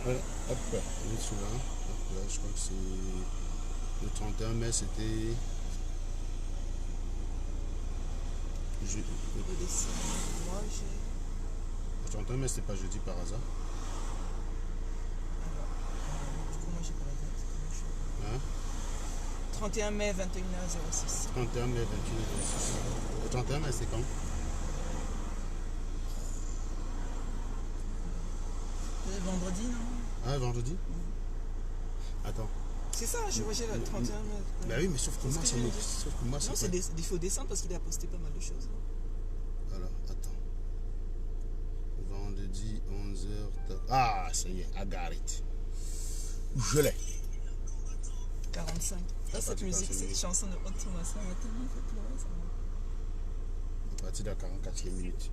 Voilà, hop, on est celui-là. Hop, là, je crois que c'est le 31 mai, c'était. Moi, j'ai. Le 31 mai, c'était pas jeudi par hasard. Du coup, moi, j'ai pas la date. Hein? 31 mai, 21h06. 31 mai, 21h06. Le 31 mai, c'est quand? C'est vendredi, non? Ah, vendredi? Attends. C'est ça, je vois, j'ai le 31 mai. Bah oui, mais sauf que moi, ça Non, il faut descendre parce qu'il a posté pas mal de choses. Alors, attends. Vendredi, 11h. Ah, ça y est, I got it. Je l'ai. 45. Là, cette musique, cette chanson de Haute Thomas, ça m'a tellement fait pleurer. Ça À partir de la 44e minute.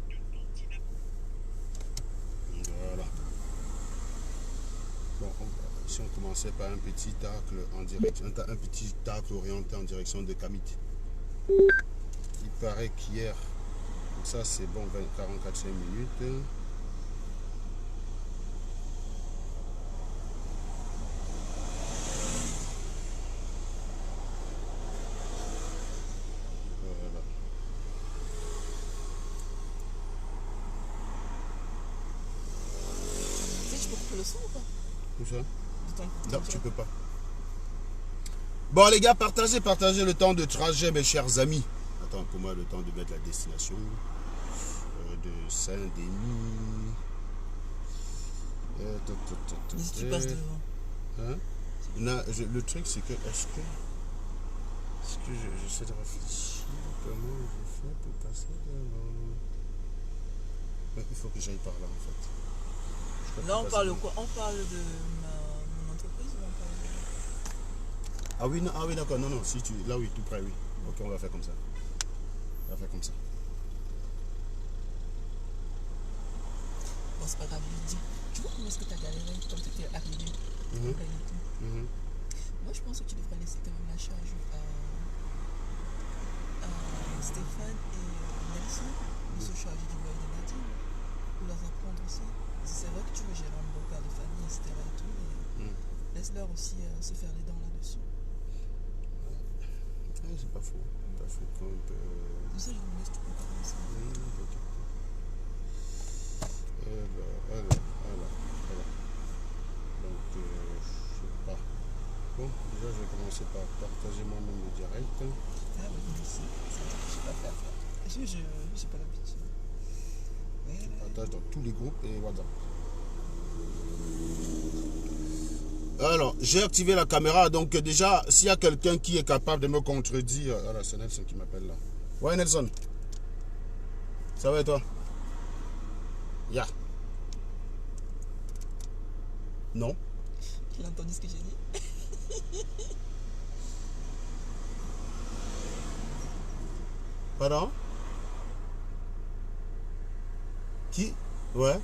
Voilà. Bon, si on commençait par un petit tacle en direction, un petit tacle orienté en direction de Kamit. Il paraît qu'hier, ça c'est bon, 44e minute. Voilà. Tu sais, je peux couper le son ou pas? Où ça? Non, tu peux. peux pas. Bon les gars, partagez le temps de trajet, mes chers amis. Attends, pour moi, le temps de mettre la destination de Saint-Denis. Si tu passes devant. Hein? Non, le truc, c'est que, est-ce que j'essaie de réfléchir comment je fais pour passer devant? Il faut que j'aille par là, en fait. Là, on parle de quoi? On parle de mon entreprise ou on parle de... Ah oui, non, ah oui, d'accord, non, si tu... Là, oui, tout près, oui. Ok, on va faire comme ça. On va faire comme ça. Bon, c'est pas grave, je dis. Tu vois comment est-ce que tu as galéré quand tu étais arrivé? Moi, je pense que tu devrais laisser quand même la charge à Stéphane et Nelson de se charger du loyer de Nadine. Ou leur apprendre aussi. C'est vrai que tu veux gérer un beau père de famille, etc. Et tout, mais laisse-leur aussi se faire les dents là-dessus. Ouais, c'est pas faux. Pas faux. Quand on peut... Tu sais, je me laisse tout préparer ça. Alors. Donc, je sais pas. Bon, déjà, je vais commencer par partager moi-même le direct. Ah oui, merci. C'est un truc que je sais pas faire. Je n'ai pas l'habitude. Je partage dans tous les groupes et WhatsApp. Alors, j'ai activé la caméra, donc déjà, s'il y a quelqu'un qui est capable de me contredire... Alors, c'est Nelson qui m'appelle là. Ouais, Nelson. Ça va et toi? Ya. Non. Il a entendu ce que j'ai dit. Pardon? Qui? Ouais.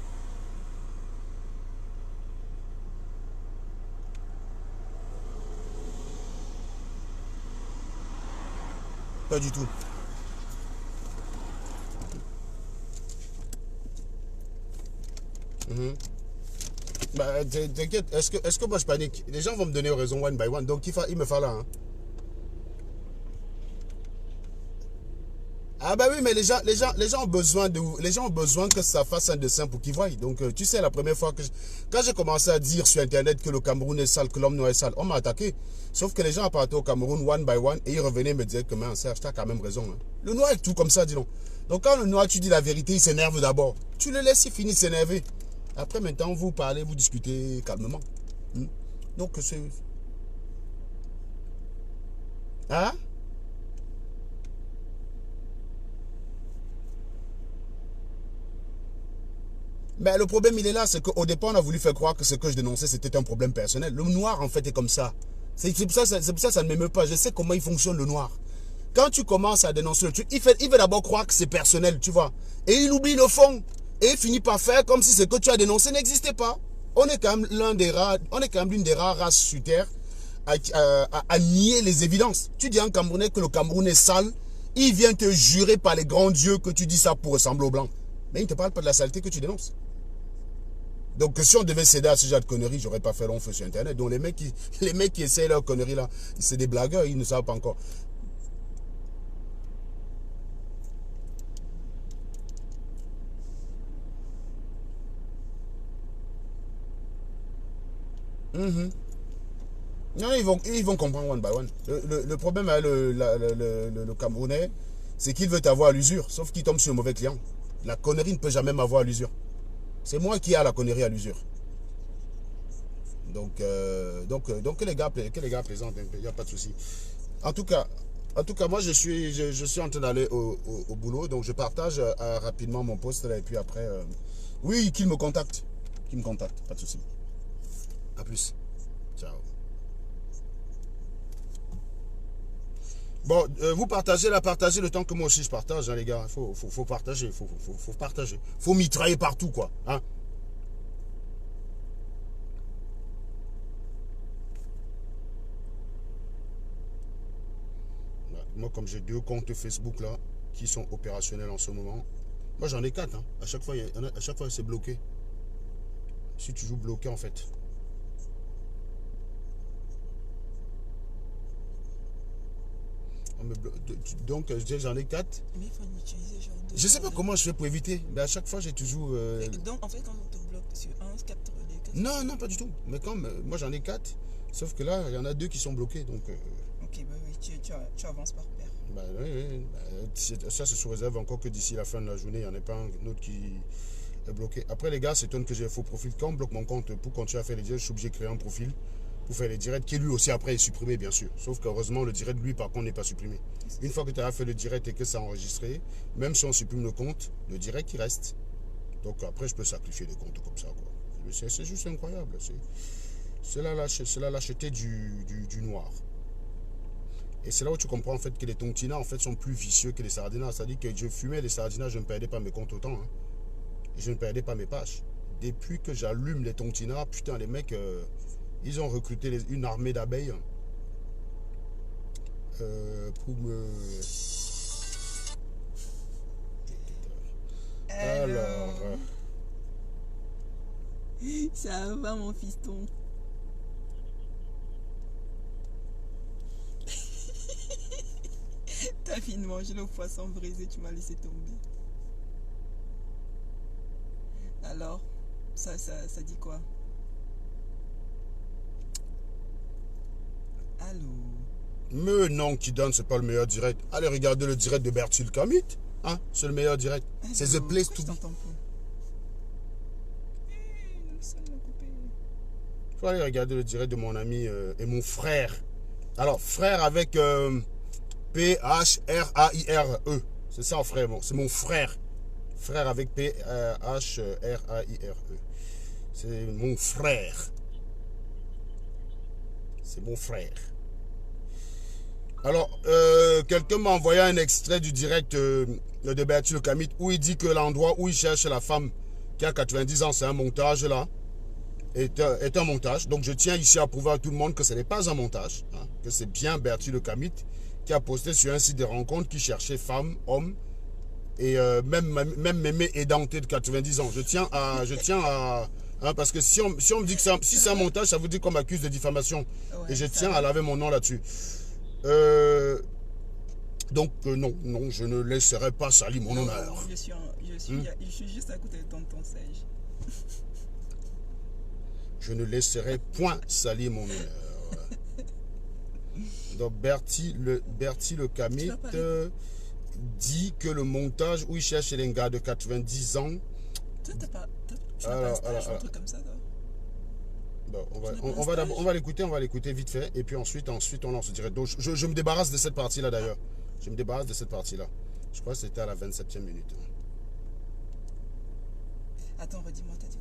Pas du tout. Bah, t'inquiète, est-ce que moi je panique? Les gens vont me donner raison one by one, donc il me fallait. Hein. Ah bah oui, mais les gens ont besoin que ça fasse un dessin pour qu'ils voient. Donc tu sais, la première fois quand j'ai commencé à dire sur internet que le Cameroun est sale, que l'homme noir est sale, on m'a attaqué. Sauf que les gens partaient au Cameroun one by one et ils revenaient me dire que mais Serge, t'as quand même raison. Hein. Le noir est tout comme ça, dis donc. Donc quand le noir tu dis la vérité, il s'énerve d'abord. Tu le laisses, il finit de s'énerver. Après maintenant vous parlez, vous discutez calmement. Donc c'est... Hein? Mais le problème, il est là, c'est qu'au départ, on a voulu faire croire que ce que je dénonçais, c'était un problème personnel. Le noir, en fait, est comme ça. C'est pour ça que ça ne m'émeut pas. Je sais comment il fonctionne, le noir. Quand tu commences à dénoncer le truc, il veut d'abord croire que c'est personnel, tu vois. Et il oublie le fond. Et il finit par faire comme si ce que tu as dénoncé n'existait pas. On est quand même l'une des rares races sur Terre à nier les évidences. Tu dis à un Camerounais que le Cameroun est sale, il vient te jurer par les grands dieux que tu dis ça pour ressembler aux Blancs. Mais il ne te parle pas de la saleté que tu dénonces. Donc si on devait céder à ce genre de conneries, j'aurais pas fait long feu sur Internet. Donc les mecs qui essayent leurs conneries là, c'est des blagueurs, ils ne savent pas encore. Mhm. Non, ils vont comprendre one by one. Le problème avec le Camerounais, c'est qu'il veut t'avoir à l'usure, sauf qu'il tombe sur le mauvais client. La connerie ne peut jamais m'avoir à l'usure. C'est moi qui ai la connerie à l'usure. Donc que les gars plaisantent un peu, il n'y a pas de souci. En tout cas, moi je suis en train d'aller au boulot, donc je partage rapidement mon poste là, et puis après, oui, qu'il me contacte. Qu'il me contacte, pas de souci. A plus. Ciao. Bon, vous partagez le temps que moi aussi je partage, hein, les gars. Faut partager, faut partager. Faut mitrailler partout, quoi. Hein. Moi, comme j'ai 2 comptes Facebook là, qui sont opérationnels en ce moment, moi j'en ai 4. Hein. À chaque fois, c'est bloqué. Je suis toujours bloqué en fait. Donc j'en ai 4. Mais il faut utiliser genre de... Je sais pas comment je fais pour éviter. Mais à chaque fois j'ai toujours... Donc en fait quand on te bloque sur 1, 4, les 4... Non, non, pas du tout. Mais comme moi j'en ai 4, sauf que là il y en a 2 qui sont bloqués. Donc, Ok, bah oui, tu avances par paire. Bah, oui. Bah, ça c'est sous réserve encore que d'ici la fin de la journée, il n'y en a pas un autre qui est bloqué. Après les gars, c'est étonne que j'ai un faux profil. Quand on bloque mon compte pour continuer à faire les directs, je suis obligé de créer un profil pour faire les directs, qui lui aussi après est supprimé bien sûr. Sauf qu'heureusement le direct lui par contre n'est pas supprimé. Une fois que tu as fait le direct et que c'est enregistré, même si on supprime le compte, le direct il reste. Donc après je peux sacrifier les comptes comme ça, quoi. C'est juste incroyable. C'est la lâcheté du noir. Et c'est là où tu comprends en fait que les tontinas en fait sont plus vicieux que les sardinas. C'est-à-dire que je fumais les sardinas, je ne perdais pas mes comptes autant. Hein. Et je ne perdais pas mes pages. Depuis que j'allume les tontinas, putain les mecs, ils ont recruté une armée d'abeilles pour me... Alors... Ça va mon fiston. T'as fini de manger le poisson brisé, tu m'as laissé tomber. Alors, ça dit quoi? Allô? Mais non, qui donne, c'est pas le meilleur direct. Allez regarder le direct de Bertil Kamit. Hein, c'est le meilleur direct. C'est The Place to Be. Il faut aller regarder le direct de mon ami et mon frère. Alors, frère avec P-H-R-A-I-R-E. C'est ça, frère. Bon, c'est mon frère. Frère avec P-H-R-A-I-R-E. C'est mon frère. C'est mon frère. Alors, quelqu'un m'a envoyé un extrait du direct de Bertil Kamit où il dit que l'endroit où il cherche la femme qui a 90 ans, c'est un montage là. Est un montage. Donc je tiens ici à prouver à tout le monde que ce n'est pas un montage. Hein, que c'est bien Bertil Kamit qui a posté sur un site de rencontre qui cherchait femmes, hommes et même mémé édenté de 90 ans. Je tiens à hein, parce que si on me dit que si c'est un montage, ça vous dit qu'on m'accuse de diffamation. Ouais, et je tiens à laver mon nom là-dessus. Donc non, je ne laisserai pas salir mon honneur. Je suis juste à côté de ton sage. Je ne laisserai point salir mon honneur. Donc Bertil le Kamit dit que le montage où il cherche les gars de 90 ans. Tu n'as pas un stage ou un truc comme ça, toi? Bon, on va l'écouter vite fait et puis ensuite on lance le direct. Donc je me débarrasse de cette partie là d'ailleurs. Je me débarrasse de cette partie là. Je crois que c'était à la 27e minute. Attends, redis-moi, t'as dit.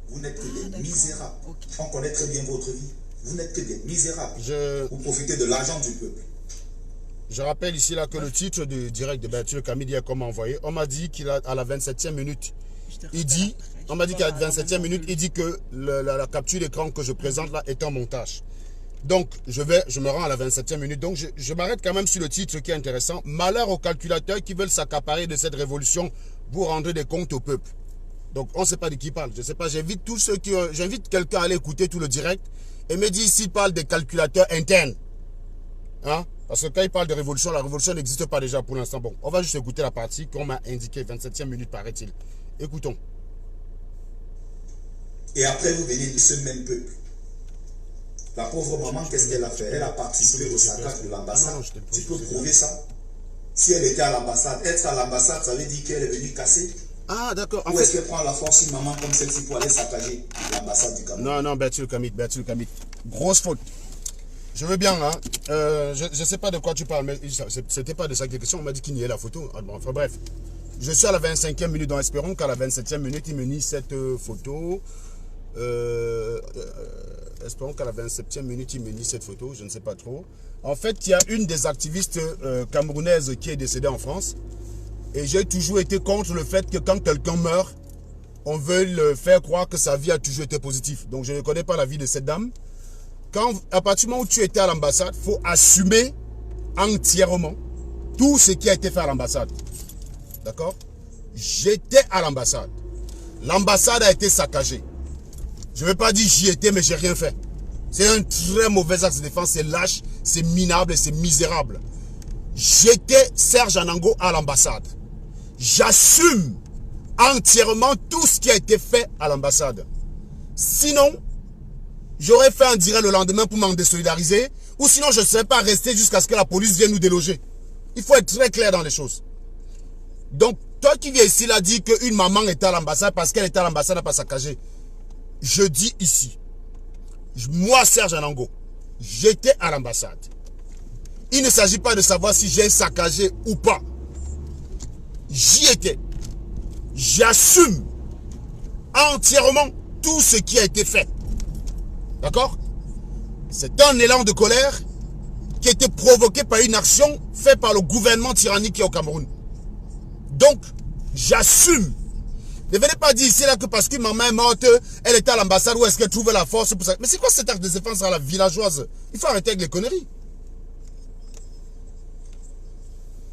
Vous n'êtes que des misérables. Okay. On connaît très bien votre vie. Vous n'êtes que des misérables. Vous profitez de l'argent du peuple. Je rappelle ici là que le titre du direct de Bertil Kamit hier comme envoyé, on m'a dit qu'il a à la 27e minute. On m'a dit qu'à la 27e minute, il dit que la capture d'écran que je présente là est un montage. Donc je me rends à la 27e minute. Donc je m'arrête quand même sur le titre qui est intéressant. Malheur aux calculateurs qui veulent s'accaparer de cette révolution pour rendre des comptes au peuple. Donc, on ne sait pas de qui il parle. Je ne sais pas, j'invite tous ceux qui... J'invite quelqu'un à aller écouter tout le direct et me dire s'il parle des calculateurs internes. Hein? Parce que quand il parle de révolution, la révolution n'existe pas déjà pour l'instant. Bon, on va juste écouter la partie qu'on m'a indiquée, 27e minute paraît-il. Écoutons. Et après, vous venez de ce même peuple. La pauvre maman, qu'est-ce qu'elle a fait? Elle a participé au saccage de l'ambassade. Tu peux prouver ça? Si elle était à l'ambassade, être à l'ambassade, ça veut dire qu'elle est venue casser. Ah, d'accord. Ou est-ce qu'elle prend la force une maman comme celle-ci pour aller saccager l'ambassade du Cameroun? Non, Bertul Kamit. Grosse faute. Je veux bien, hein. Je ne sais pas de quoi tu parles, mais c'était pas de ça que la question. On m'a dit qu'il niait la photo. Enfin bref. Je suis à la 25e minute, donc espérons qu'à la 27e minute, il me nie cette photo. Espérons qu'à la 27e minute, il me nie cette photo. Je ne sais pas trop. En fait, il y a une des activistes camerounaises qui est décédée en France. Et j'ai toujours été contre le fait que quand quelqu'un meurt, on veut le faire croire que sa vie a toujours été positive. Donc, je ne connais pas la vie de cette dame. À partir du moment où tu étais à l'ambassade, il faut assumer entièrement tout ce qui a été fait à l'ambassade. D'accord? J'étais à l'ambassade. L'ambassade a été saccagée. Je ne vais pas dire j'y étais, mais j'ai rien fait. C'est un très mauvais acte de défense. C'est lâche, c'est minable et c'est misérable. J'étais Serge Anango à l'ambassade. J'assume entièrement tout ce qui a été fait à l'ambassade. Sinon, j'aurais fait un direct le lendemain pour m'en désolidariser. Ou sinon, je ne serais pas resté jusqu'à ce que la police vienne nous déloger. Il faut être très clair dans les choses. Donc, toi qui viens ici, là, dit qu'une maman était à l'ambassade parce qu'elle était à l'ambassade, elle n'a pas saccagé. Je dis ici, moi, Serge Anango, j'étais à l'ambassade. Il ne s'agit pas de savoir si j'ai saccagé ou pas. J'y étais. J'assume entièrement tout ce qui a été fait. D'accord? C'est un élan de colère qui a été provoqué par une action faite par le gouvernement tyrannique qui est au Cameroun. Donc, j'assume. Ne venez pas dire ici là que parce que maman est morte, elle était à l'ambassade où est-ce qu'elle trouvait la force pour ça. Mais c'est quoi cet acte de défense à la villageoise? Il faut arrêter avec les conneries.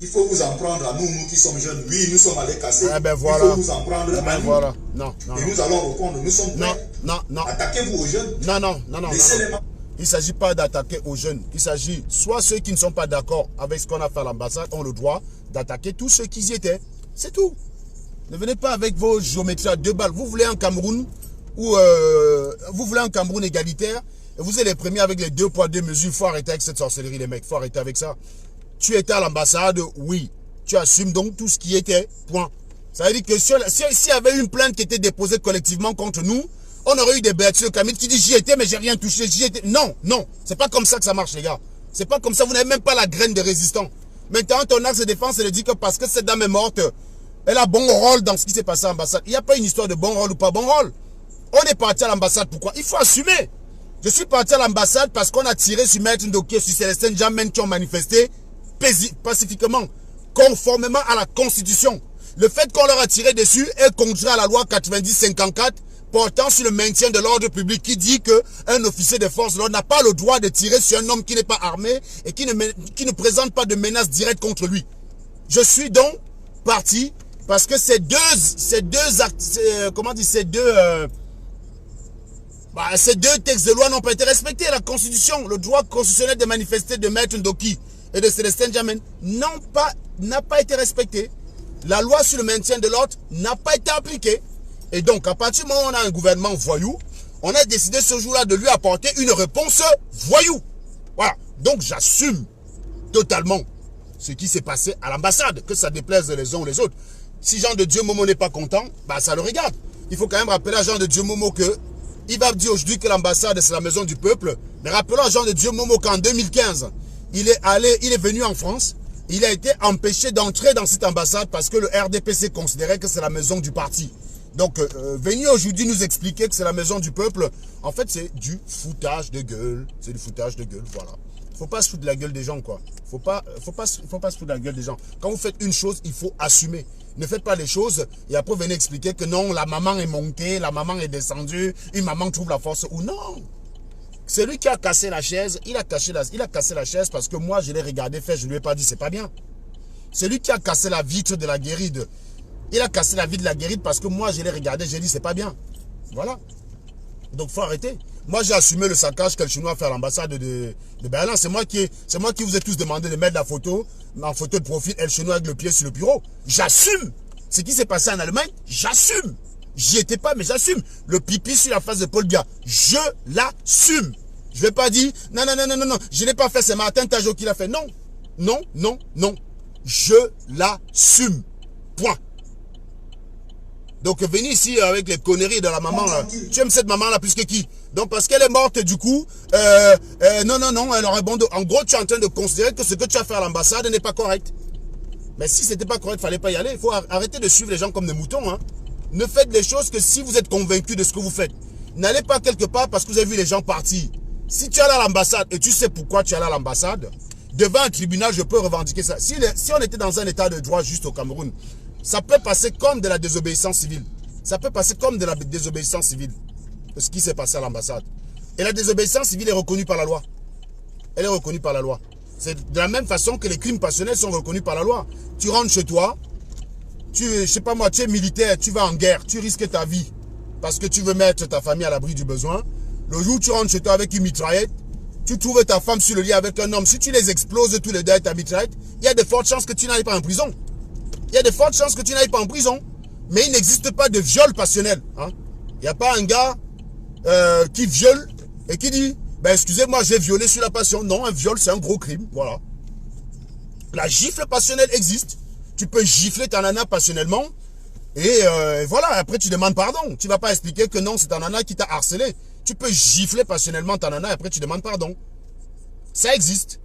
Il faut vous en prendre à nous, nous qui sommes jeunes. Oui, nous sommes allés casser. Eh ben voilà. Il faut vous en prendre à nous. Voilà. Non. Et nous allons répondre. Nous sommes prêts. Non. Attaquez-vous aux jeunes. Non. Laissez-les. Il ne s'agit pas d'attaquer aux jeunes. Il s'agit, soit ceux qui ne sont pas d'accord avec ce qu'on a fait à l'ambassade ont le droit d'attaquer tous ceux qui y étaient. C'est tout. Ne venez pas avec vos géométries à deux balles. Vous voulez un Cameroun où vous voulez un Cameroun égalitaire et vous êtes les premiers avec les 2 poids 2 mesures. Il faut arrêter avec cette sorcellerie, les mecs. Il faut arrêter avec ça. Tu étais à l'ambassade, oui. Tu assumes donc tout ce qui était, point. Ça veut dire que s'il y avait une plainte qui était déposée collectivement contre nous, on aurait eu des Bertul Kamit qui dit j'y étais mais j'ai rien touché, j'y étais. Non, c'est pas comme ça que ça marche les gars. C'est pas comme ça, vous n'avez même pas la graine de résistant. Maintenant ton axe de défense elle dit que parce que cette dame est morte, elle a bon rôle dans ce qui s'est passé à l'ambassade. Il n'y a pas une histoire de bon rôle ou pas bon rôle. On est parti à l'ambassade, pourquoi? Il faut assumer. Je suis parti à l'ambassade parce qu'on a tiré sur Maître Ndoké, sur Célestin Jamen qui ont manifesté pacifiquement, conformément à la Constitution. Le fait qu'on leur a tiré dessus est contraire à la loi 90-54 portant sur le maintien de l'ordre public qui dit qu'un officier de force de l'ordre n'a pas le droit de tirer sur un homme qui n'est pas armé et qui ne présente pas de menace directe contre lui. Je suis donc parti parce que ces deux textes de loi n'ont pas été respectés. La Constitution, le droit constitutionnel de manifester de Maître Ndoki et de Célestin Jamen n'a pas été respecté. La loi sur le maintien de l'ordre n'a pas été appliquée. Et donc, à partir du moment où on a un gouvernement voyou, on a décidé ce jour-là de lui apporter une réponse voyou. Voilà. Donc, j'assume totalement ce qui s'est passé à l'ambassade, que ça déplaise les uns ou les autres. Si Jean de Dieu Momo n'est pas content, bah ça le regarde. Il faut quand même rappeler à Jean de Dieu Momo que il va dire aujourd'hui que l'ambassade c'est la maison du peuple. Mais rappelons à Jean de Dieu Momo qu'en 2015, il est venu en France. Il a été empêché d'entrer dans cette ambassade parce que le RDPC considérait que c'est la maison du parti. Donc, venir aujourd'hui nous expliquer que c'est la maison du peuple, en fait, c'est du foutage de gueule. C'est du foutage de gueule, voilà. Faut pas se foutre de la gueule des gens, quoi. Faut pas se foutre de la gueule des gens. Quand vous faites une chose, il faut assumer. Ne faites pas les choses et après venez expliquer que non, la maman est montée, la maman est descendue, une maman trouve la force ou non. Celui qui a cassé la chaise, il a cassé la chaise parce que moi, je l'ai regardé faire, je lui ai pas dit, c'est pas bien. Celui qui a cassé la vitre de la guéride, Il a cassé la vie de la guérite parce que moi, je l'ai regardé, j'ai dit, c'est pas bien. Voilà. Donc, il faut arrêter. Moi, j'ai assumé le saccage que le Chinois a fait à l'ambassade de Berlin. C'est moi qui vous ai tous demandé de mettre la photo, en photo de profil, El Chinois avec le pied sur le bureau. J'assume. Ce qui s'est passé en Allemagne, j'assume. J'y étais pas, mais j'assume. Le pipi sur la face de Paul Biya, je l'assume. Je vais pas dire, non, je n'ai pas fait, c'est Martin Tajo qui l'a fait. Non, non. Je l'assume. Point. Donc, venez ici avec les conneries de la maman. Là. Tu aimes cette maman-là plus que qui? Donc, parce qu'elle est morte, du coup, non, elle aurait bon dos. En gros, tu es en train de considérer que ce que tu as fait à l'ambassade n'est pas correct. Mais si c'était pas correct, il fallait pas y aller. Il faut arrêter de suivre les gens comme des moutons. Hein. Ne faites les choses que si vous êtes convaincu de ce que vous faites. N'allez pas quelque part parce que vous avez vu les gens partir. Si tu es allé à l'ambassade et tu sais pourquoi tu es allé à l'ambassade, devant un tribunal, je peux revendiquer ça. Si on était dans un état de droit juste au Cameroun, ça peut passer comme de la désobéissance civile. Ça peut passer comme de la désobéissance civile. Ce qui s'est passé à l'ambassade. Et la désobéissance civile est reconnue par la loi. Elle est reconnue par la loi. C'est de la même façon que les crimes passionnels sont reconnus par la loi. Tu rentres chez toi, je sais pas moi, tu es militaire, tu vas en guerre, tu risques ta vie parce que tu veux mettre ta famille à l'abri du besoin. Le jour où tu rentres chez toi avec une mitraillette, tu trouves ta femme sur le lit avec un homme. Si tu les exploses tous les deux avec ta mitraillette, il y a de fortes chances que tu n'ailles pas en prison. Il y a de fortes chances que tu n'ailles pas en prison. Mais il n'existe pas de viol passionnel. Hein? Il n'y a pas un gars qui viole et qui dit, ben excusez-moi, j'ai violé sur la passion. Non, un viol, c'est un gros crime. Voilà. La gifle passionnelle existe. Tu peux gifler ta nana passionnellement. Et voilà, après tu demandes pardon. Tu ne vas pas expliquer que non, c'est ta nana qui t'a harcelé. Tu peux gifler passionnellement ta nana et après tu demandes pardon. Ça existe.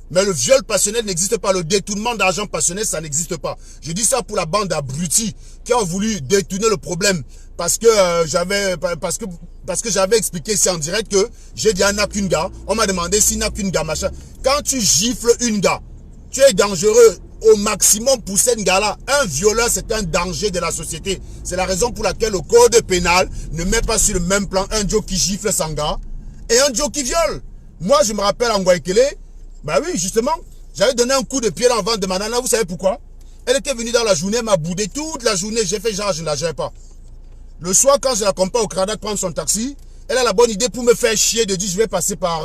Mais le viol passionnel n'existe pas. Le détournement d'argent passionnel, ça n'existe pas. Je dis ça pour la bande d'abrutis qui ont voulu détourner le problème. Parce que j'avais expliqué ici en direct que j'ai dit à Nakunga. On m'a demandé si Nakunga, machin. Quand tu gifles une gars, tu es dangereux au maximum pour cette gars-là. Un violeur, c'est un danger de la société. C'est la raison pour laquelle le code pénal ne met pas sur le même plan un Joe qui gifle son gars et un Joe qui viole. Moi, je me rappelle en Guaykele, bah oui, justement, j'avais donné un coup de pied dans le ventre de ma nana. Vous savez pourquoi? Elle était venue dans la journée, elle m'a boudé toute la journée. J'ai fait genre, je ne la gère pas. Le soir, quand je l'accompagne au Cradac prendre son taxi, elle a la bonne idée pour me faire chier de dire je vais passer par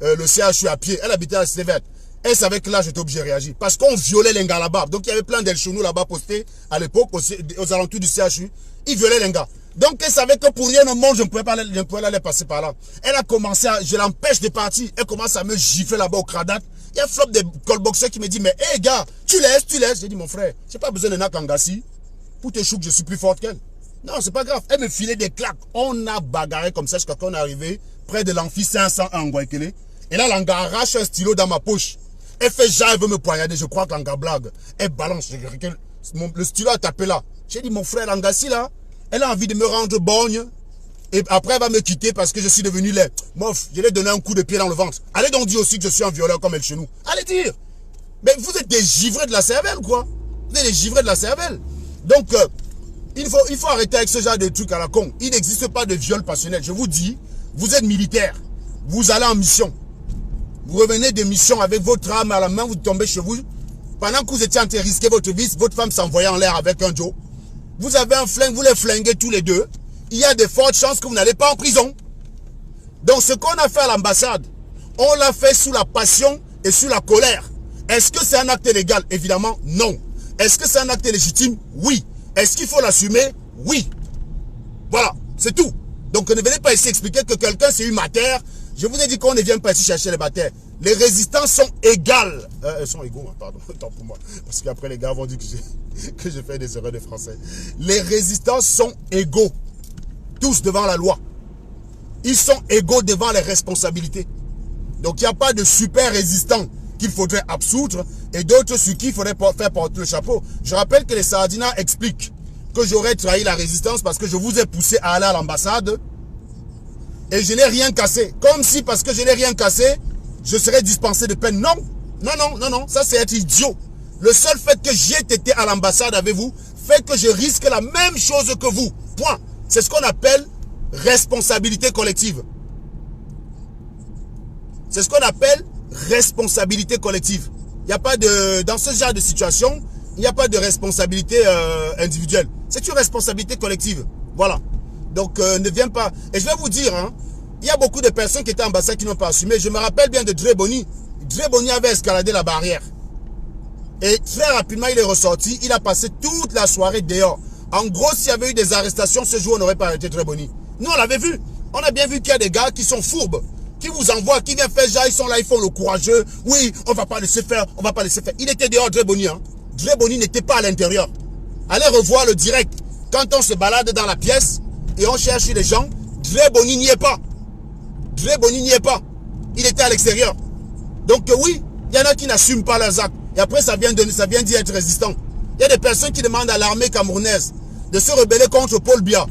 le CHU à pied. Elle habitait à Sévère. Elle savait que là, j'étais obligé de réagir. Parce qu'on violait les gars là-bas. Donc, il y avait plein d'El Chenou là-bas postés à l'époque, aux alentours du CHU. Ils violaient les gars. Donc, elle savait que pour rien au monde, je ne pouvais pas aller passer par là. Elle a commencé à, je l'empêche de partir. Elle commence à me gifler là-bas au Cradac. Il y a un flop de callboxers qui me dit, mais hé hey, gars, tu laisses. J'ai dit, mon frère, j'ai pas besoin de Nakangassi pour te chouer que je suis plus forte qu'elle. Non, c'est pas grave. Elle me filait des claques. On a bagarré comme ça jusqu'à quand on est arrivé près de l'amphi 501 en Guaykele. Et là, l'anga arrache un stylo dans ma poche. Elle fait genre, elle veut me poignarder. Je crois que l'anga blague. Elle balance. Le stylo a tapé là. J'ai dit, mon frère, l'angassi là, elle a envie de me rendre borgne. Et après, elle va me quitter parce que je suis devenu laid. Mof, je lui ai donné un coup de pied dans le ventre. Allez donc dire aussi que je suis un violeur comme elle chez nous. Allez dire. Mais vous êtes des givrés de la cervelle, quoi. Vous êtes des givrés de la cervelle. Donc, il faut arrêter avec ce genre de trucs à la con. Il n'existe pas de viol passionnel. Je vous dis, vous êtes militaire. Vous allez en mission. Vous revenez de mission avec votre arme à la main, vous tombez chez vous. Pendant que vous étiez en train de risquer votre vie, votre femme s'envoyait en l'air avec un Joe. Vous avez un flingue, vous les flinguez tous les deux. Il y a de fortes chances que vous n'allez pas en prison. Donc ce qu'on a fait à l'ambassade, on l'a fait sous la passion et sous la colère. Est-ce que c'est un acte légal? Évidemment, non. Est-ce que c'est un acte légitime? Oui. Est-ce qu'il faut l'assumer? Oui. Voilà, c'est tout. Donc ne venez pas ici expliquer que quelqu'un s'est eu ma terre. Je vous ai dit qu'on ne vient pas ici chercher les batailles. Les résistants sont égales. Elles sont égaux, hein, pardon, tant pour moi. Parce qu'après les gars vont dire que j'ai fait des erreurs de français. Les résistants sont égaux. Tous devant la loi. Ils sont égaux devant les responsabilités. Donc il n'y a pas de super résistants qu'il faudrait absoudre et d'autres sur qui il faudrait faire porter le chapeau. Je rappelle que les Sardinats expliquent que j'aurais trahi la résistance parce que je vous ai poussé à aller à l'ambassade et je n'ai rien cassé. Comme si parce que je n'ai rien cassé, je serais dispensé de peine. Non, non, non, non, non, ça c'est être idiot. Le seul fait que j'ai été à l'ambassade avec vous fait que je risque la même chose que vous. Point. C'est ce qu'on appelle responsabilité collective. C'est ce qu'on appelle responsabilité collective. Il n'y a pas de... Dans ce genre de situation, Il n'y a pas de responsabilité individuelle. C'est une responsabilité collective. Voilà. Donc, ne viens pas. Et je vais vous dire, hein, il y a beaucoup de personnes qui étaient ambassades qui n'ont pas assumé. Je me rappelle bien de Dre Boni. Dre Boni avait escaladé la barrière. Et très rapidement, il est ressorti. Il a passé toute la soirée dehors. En gros, s'il y avait eu des arrestations, ce jour, on n'aurait pas arrêté Dre Boni. Nous, on l'avait vu. On a bien vu qu'il y a des gars qui sont fourbes, qui vous envoient, qui viennent faire genre, ils sont là, ils font le courageux. Oui, on va pas laisser faire, on va pas laisser faire. Il était dehors, Dre Boni. Hein. Dre Boni n'était pas à l'intérieur. Allez revoir le direct. Quand on se balade dans la pièce et on cherche les gens, Dre Boni n'y est pas. Dre Boni n'y est pas. Il était à l'extérieur. Donc oui, il y en a qui n'assument pas leurs actes. Et après, ça vient d'y être résistant. Il y a des personnes qui demandent à l'armée camerounaise de se rebeller contre Paul Biya.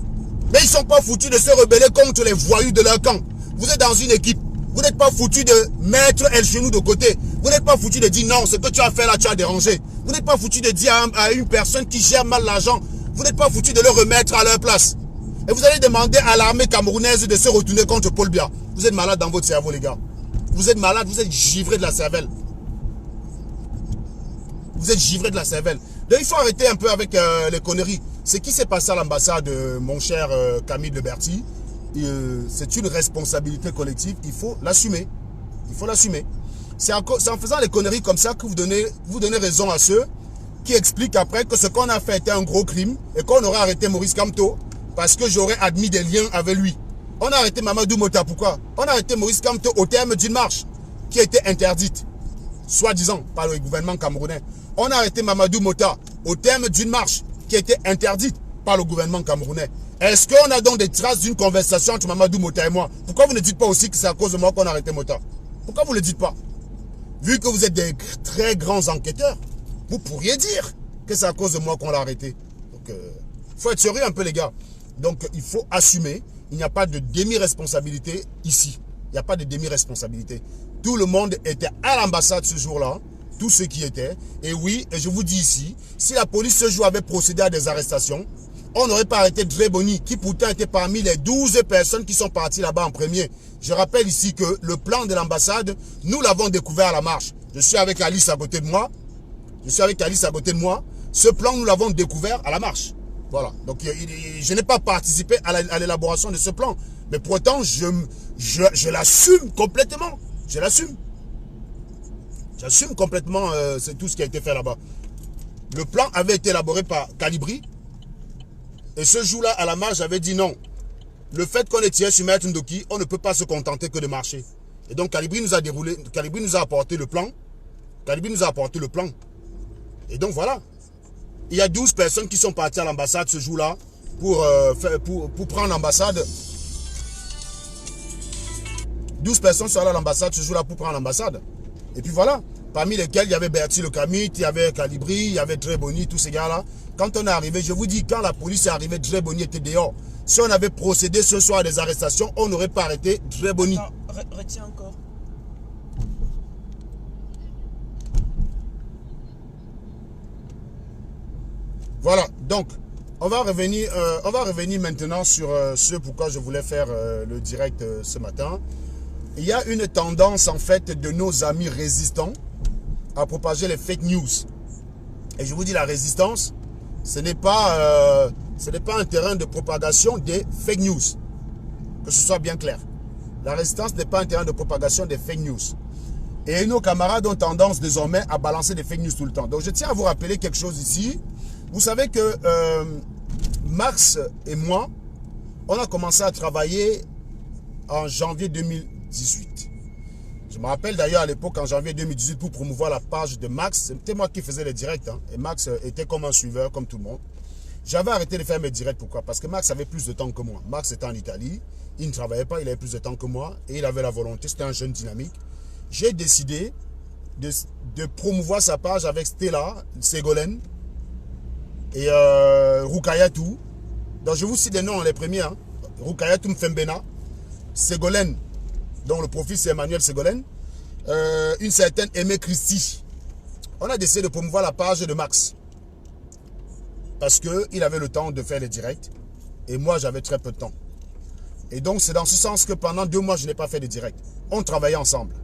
Mais ils ne sont pas foutus de se rebeller contre les voyous de leur camp. Vous êtes dans une équipe. Vous n'êtes pas foutus de mettre El Genou de côté. Vous n'êtes pas foutus de dire non, ce que tu as fait là, tu as dérangé. Vous n'êtes pas foutus de dire à une personne qui gère mal l'argent, vous n'êtes pas foutus de le remettre à leur place. Et vous allez demander à l'armée camerounaise de se retourner contre Paul Biya. Vous êtes malade dans votre cerveau, les gars. Vous êtes malade, vous êtes givré de la cervelle. Vous êtes givré de la cervelle. Donc il faut arrêter un peu avec les conneries. Ce qui s'est passé à l'ambassade, mon cher Camille Leberti, c'est une responsabilité collective. Il faut l'assumer. Il faut l'assumer. C'est en faisant les conneries comme ça que vous donnez raison à ceux qui expliquent après que ce qu'on a fait était un gros crime et qu'on aurait arrêté Maurice Kamto parce que j'aurais admis des liens avec lui. On a arrêté Mamadou Mota. Pourquoi? On a arrêté Maurice Kamto au terme d'une marche qui a été interdite, soi-disant, par le gouvernement camerounais. On a arrêté Mamadou Mota au terme d'une marche qui a été interdite par le gouvernement camerounais. Est-ce qu'on a donc des traces d'une conversation entre Mamadou Mota et moi? Pourquoi vous ne dites pas aussi que c'est à cause de moi qu'on a arrêté Mota? Pourquoi vous ne le dites pas? Vu que vous êtes des très grands enquêteurs, vous pourriez dire que c'est à cause de moi qu'on l'a arrêté. Donc, il faut être sérieux un peu, les gars. Donc, il faut assumer. Il n'y a pas de demi-responsabilité ici. Il n'y a pas de demi-responsabilité. Tout le monde était à l'ambassade ce jour-là. Tous ceux qui étaient. Et oui, et je vous dis ici, si la police ce jour avait procédé à des arrestations, on n'aurait pas arrêté Dre Boni, qui pourtant était parmi les 12 personnes qui sont parties là-bas en premier. Je rappelle ici que le plan de l'ambassade, nous l'avons découvert à la marche. Je suis avec Alice à côté de moi. Ce plan, nous l'avons découvert à la marche. Voilà. Donc, je n'ai pas participé à l'élaboration de ce plan. Mais pourtant, je l'assume complètement. Je l'assume. J'assume complètement c'est tout ce qui a été fait là-bas. Le plan avait été élaboré par Calibri. Et ce jour-là, à la marche, j'avais dit non. Le fait qu'on ait tiré sur Maître Ndoki, on ne peut pas se contenter que de marcher. Et donc, Calibri nous a déroulé, Calibri nous a apporté le plan. Et donc, voilà. Il y a 12 personnes qui sont parties à l'ambassade ce jour-là pour prendre l'ambassade. 12 personnes sont allées à l'ambassade ce jour-là pour prendre l'ambassade. Et puis voilà, parmi lesquels il y avait Bertie Le Camit, il y avait Calibri, il y avait Dre Boni, tous ces gars-là. Quand on est arrivé, je vous dis, quand la police est arrivée, Dre Boni était dehors. Si on avait procédé ce soir à des arrestations, on n'aurait pas arrêté Dre Boni. Retiens encore. Voilà, donc, on va revenir maintenant sur ce pourquoi je voulais faire le direct ce matin. Il y a une tendance en fait de nos amis résistants à propager les fake news. Et je vous dis, la résistance, ce n'est pas un terrain de propagation des fake news. Que ce soit bien clair. La résistance n'est pas un terrain de propagation des fake news. Et nos camarades ont tendance désormais à balancer des fake news tout le temps. Donc je tiens à vous rappeler quelque chose ici. Vous savez que Max et moi, on a commencé à travailler en janvier 2018. Je me rappelle d'ailleurs à l'époque, en janvier 2018, pour promouvoir la page de Max. C'était moi qui faisais les directs. Hein, et Max était comme un suiveur, comme tout le monde. J'avais arrêté de faire mes directs. Pourquoi? Parce que Max avait plus de temps que moi. Max était en Italie. Il ne travaillait pas, il avait plus de temps que moi. Et il avait la volonté. C'était un jeune dynamique. J'ai décidé de promouvoir sa page avec Stella, Ségolène et Rukayatou. Donc je vous cite les noms, les premiers. Hein. Rukayatou Mfembena, Ségolène, dont le profil c'est Emmanuel Ségolène, une certaine Aimée Christie. On a décidé de promouvoir la page de Max. Parce qu'il avait le temps de faire les directs. Et moi, j'avais très peu de temps. Et donc, c'est dans ce sens que pendant 2 mois, je n'ai pas fait de direct. On travaillait ensemble.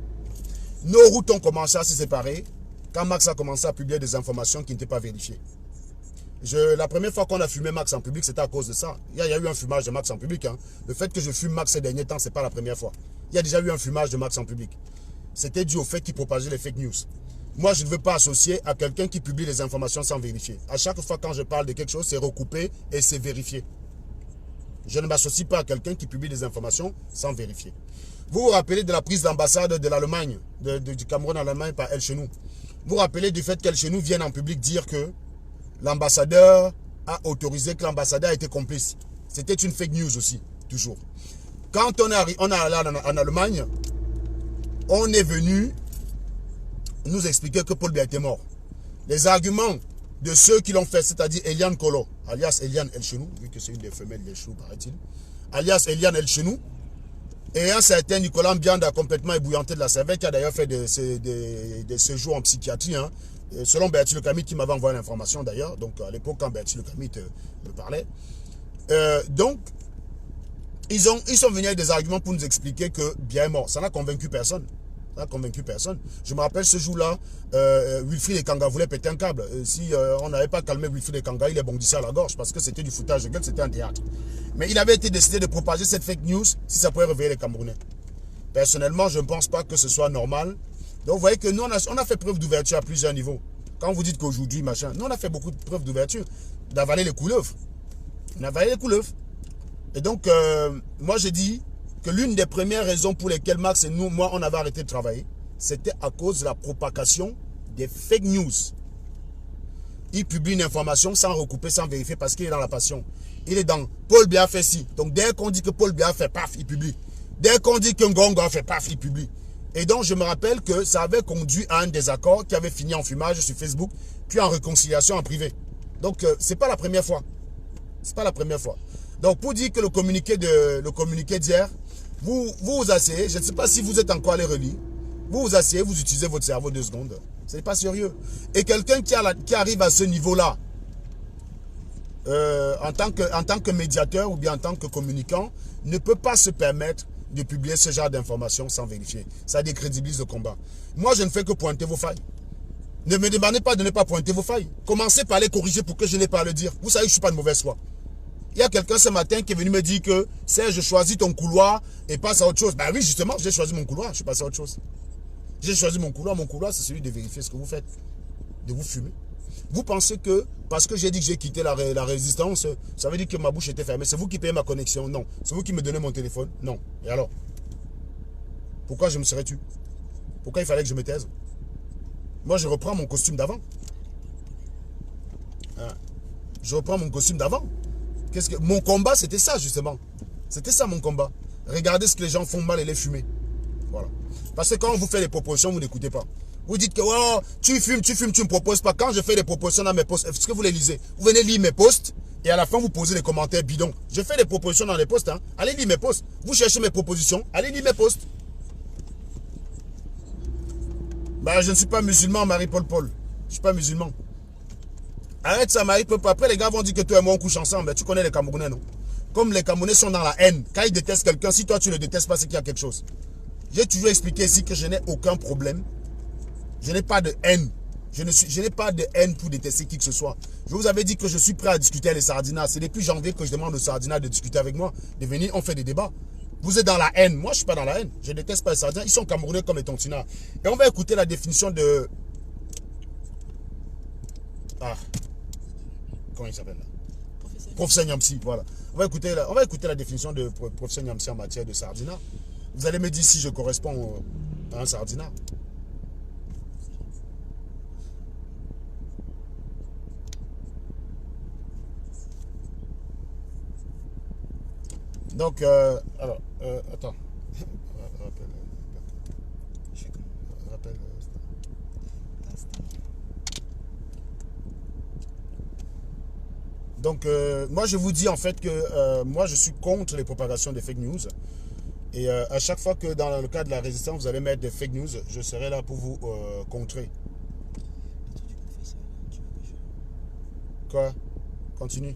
Nos routes ont commencé à se séparer quand Max a commencé à publier des informations qui n'étaient pas vérifiées. La première fois qu'on a fumé Max en public, c'était à cause de ça. Il y a eu un fumage de Max en public. Hein. Le fait que je fume Max ces derniers temps, ce n'est pas la première fois. Il y a déjà eu un fumage de Max en public. C'était dû au fait qu'il propageait les fake news. Moi, je ne veux pas associer à quelqu'un qui publie les informations sans vérifier. À chaque fois quand je parle de quelque chose, c'est recoupé et c'est vérifié. Je ne m'associe pas à quelqu'un qui publie des informations sans vérifier. Vous vous rappelez de la prise d'ambassade de l'Allemagne, du Cameroun à l'Allemagne par El Chenou. Vous vous rappelez du fait qu'El Chenou vienne en public dire que l'ambassadeur a autorisé, que l'ambassadeur a été complice. C'était une fake news aussi, toujours. Quand on est allé en Allemagne, on est venu nous expliquer que Paul Biya était mort. Les arguments de ceux qui l'ont fait, c'est-à-dire Eliane Kolo, alias Eliane El Chenou, vu que c'est une des femelles d'El Chenou, paraît-il, alias Eliane El Chenou, et un certain Nicolas Mbianda, complètement ébouillanté de la cervelle, qui a d'ailleurs fait des séjours en psychiatrie, hein, selon Bertie Le Camit, qui m'avait envoyé l'information d'ailleurs, donc à l'époque quand Bertie Le Camit me parlait. Donc, ils sont venus avec des arguments pour nous expliquer que Biya est mort. Ça n'a convaincu personne. Ça n'a convaincu personne. Je me rappelle ce jour-là, Wilfried Ekanga voulait péter un câble. Si on n'avait pas calmé Wilfried Ekanga, il est bondissé à la gorge parce que c'était du foutage de gueule, c'était un théâtre. Mais il avait été décidé de propager cette fake news si ça pouvait réveiller les Camerounais. Personnellement, je ne pense pas que ce soit normal. Donc vous voyez que nous, on a fait preuve d'ouverture à plusieurs niveaux. Quand vous dites qu'aujourd'hui, machin, nous on a fait beaucoup de preuves d'ouverture, d'avaler les couleuvres. On a avalé les couleuvres. Et donc, moi je dis que l'une des premières raisons pour lesquelles Max et moi, on avait arrêté de travailler, c'était à cause de la propagation des fake news. Il publie une information sans recouper, sans vérifier, parce qu'il est dans la passion. Il est dans Paul Biya fait ci. Donc dès qu'on dit que Paul Biya fait paf, il publie. Dès qu'on dit que Ngongo a fait paf, il publie. Et donc je me rappelle que ça avait conduit à un désaccord qui avait fini en fumage sur Facebook, puis en réconciliation en privé. Donc c'est pas la première fois. C'est pas la première fois. Donc pour dire que le communiqué d'hier, vous vous asseyez, je ne sais pas si vous êtes encore allé relire, vous vous asseyez, vous utilisez votre cerveau 2 secondes. Ce n'est pas sérieux. Et quelqu'un qui arrive à ce niveau-là, en tant que médiateur ou bien en tant que communicant, ne peut pas se permettre de publier ce genre d'informations sans vérifier. Ça décrédibilise le combat. Moi, je ne fais que pointer vos failles. Ne me demandez pas de ne pas pointer vos failles. Commencez par les corriger pour que je n'ai pas à le dire. Vous savez que je ne suis pas de mauvaise foi. Il y a quelqu'un ce matin qui est venu me dire que Serge, choisis ton couloir et passe à autre chose. Ben oui, justement, j'ai choisi mon couloir, je suis passé à autre chose. J'ai choisi mon couloir. Mon couloir, c'est celui de vérifier ce que vous faites, de vous fumer. Vous pensez que, parce que j'ai dit que j'ai quitté la résistance, ça veut dire que ma bouche était fermée. C'est vous qui payez ma connexion? Non. C'est vous qui me donnez mon téléphone? Non. Et alors? Pourquoi je me serais tué? Pourquoi il fallait que je me taise? Moi, je reprends mon costume d'avant. Hein? Je reprends mon costume d'avant. Mon combat, c'était ça, justement. C'était ça, mon combat. Regardez ce que les gens font mal et les fumer. Voilà. Parce que quand on vous fait des propositions, vous n'écoutez pas. Vous dites que oh, tu fumes, tu ne me proposes pas. Quand je fais des propositions dans mes posts, est-ce que vous les lisez? Vous venez lire mes posts et à la fin, vous posez des commentaires bidons. Je fais des propositions dans les posts. Hein. Allez lire mes posts. Vous cherchez mes propositions, allez lire mes posts. Bah, je ne suis pas musulman, Marie-Paul Paul. Je ne suis pas musulman. Arrête ça, Marie-Paul. Après, les gars vont dire que toi et moi, on couche ensemble. Tu connais les Camerounais, non? Comme les Camerounais sont dans la haine. Quand ils détestent quelqu'un, si toi, tu ne le détestes pas, c'est qu'il y a quelque chose. J'ai toujours expliqué ici que je n'ai aucun problème. Je n'ai pas de haine. Je n'ai pas de haine pour détester qui que ce soit. Je vous avais dit que je suis prêt à discuter avec les Sardinats. C'est depuis janvier que je demande aux Sardinats de discuter avec moi. De venir, on fait des débats. Vous êtes dans la haine. Moi, je ne suis pas dans la haine. Je ne déteste pas les Sardinats. Ils sont Camerounais comme les Tontinats. Et on va écouter la définition de... Ah. Comment il s'appelle là? Professeur Nyamsi, voilà. On va écouter la définition de professeur Nyamsi en matière de Sardinat. Vous allez me dire si je corresponds à un Sardinat. Donc, alors, attends. Rappelle. Donc, moi, je vous dis en fait que moi, je suis contre les propagations des fake news. Et à chaque fois que dans le cadre de la résistance, vous allez mettre des fake news, je serai là pour vous contrer. Quoi? Continue.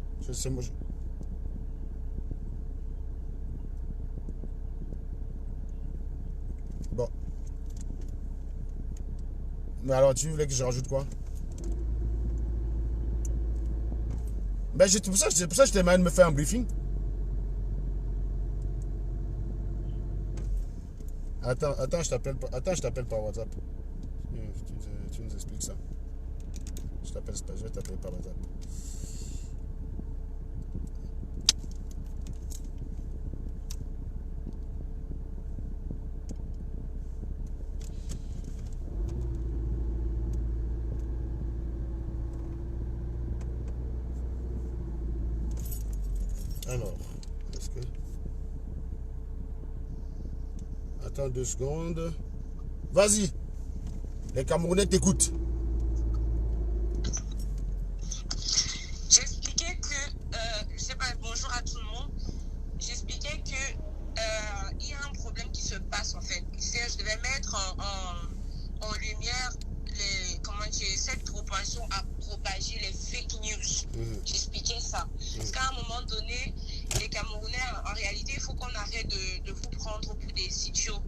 Bon. Mais alors, tu voulais que je rajoute quoi? Ben, c'est pour ça que je t'ai demandé de me faire un briefing. Attends, je t'appelle par WhatsApp. Tu nous expliques ça. Je vais t'appeler par WhatsApp. Alors, est-ce que... Attends 2 secondes. Vas-y. Les Camerounais t'écoutent. J'expliquais que, je sais pas, bonjour à tout le monde. J'expliquais que il y a un problème qui se passe en fait. Je devais mettre en lumière cette propension à propager les fake news. J'expliquais ça. Parce qu'à un moment donné, les Camerounais, en réalité, il faut qu'on arrête de vous prendre pour des idiots.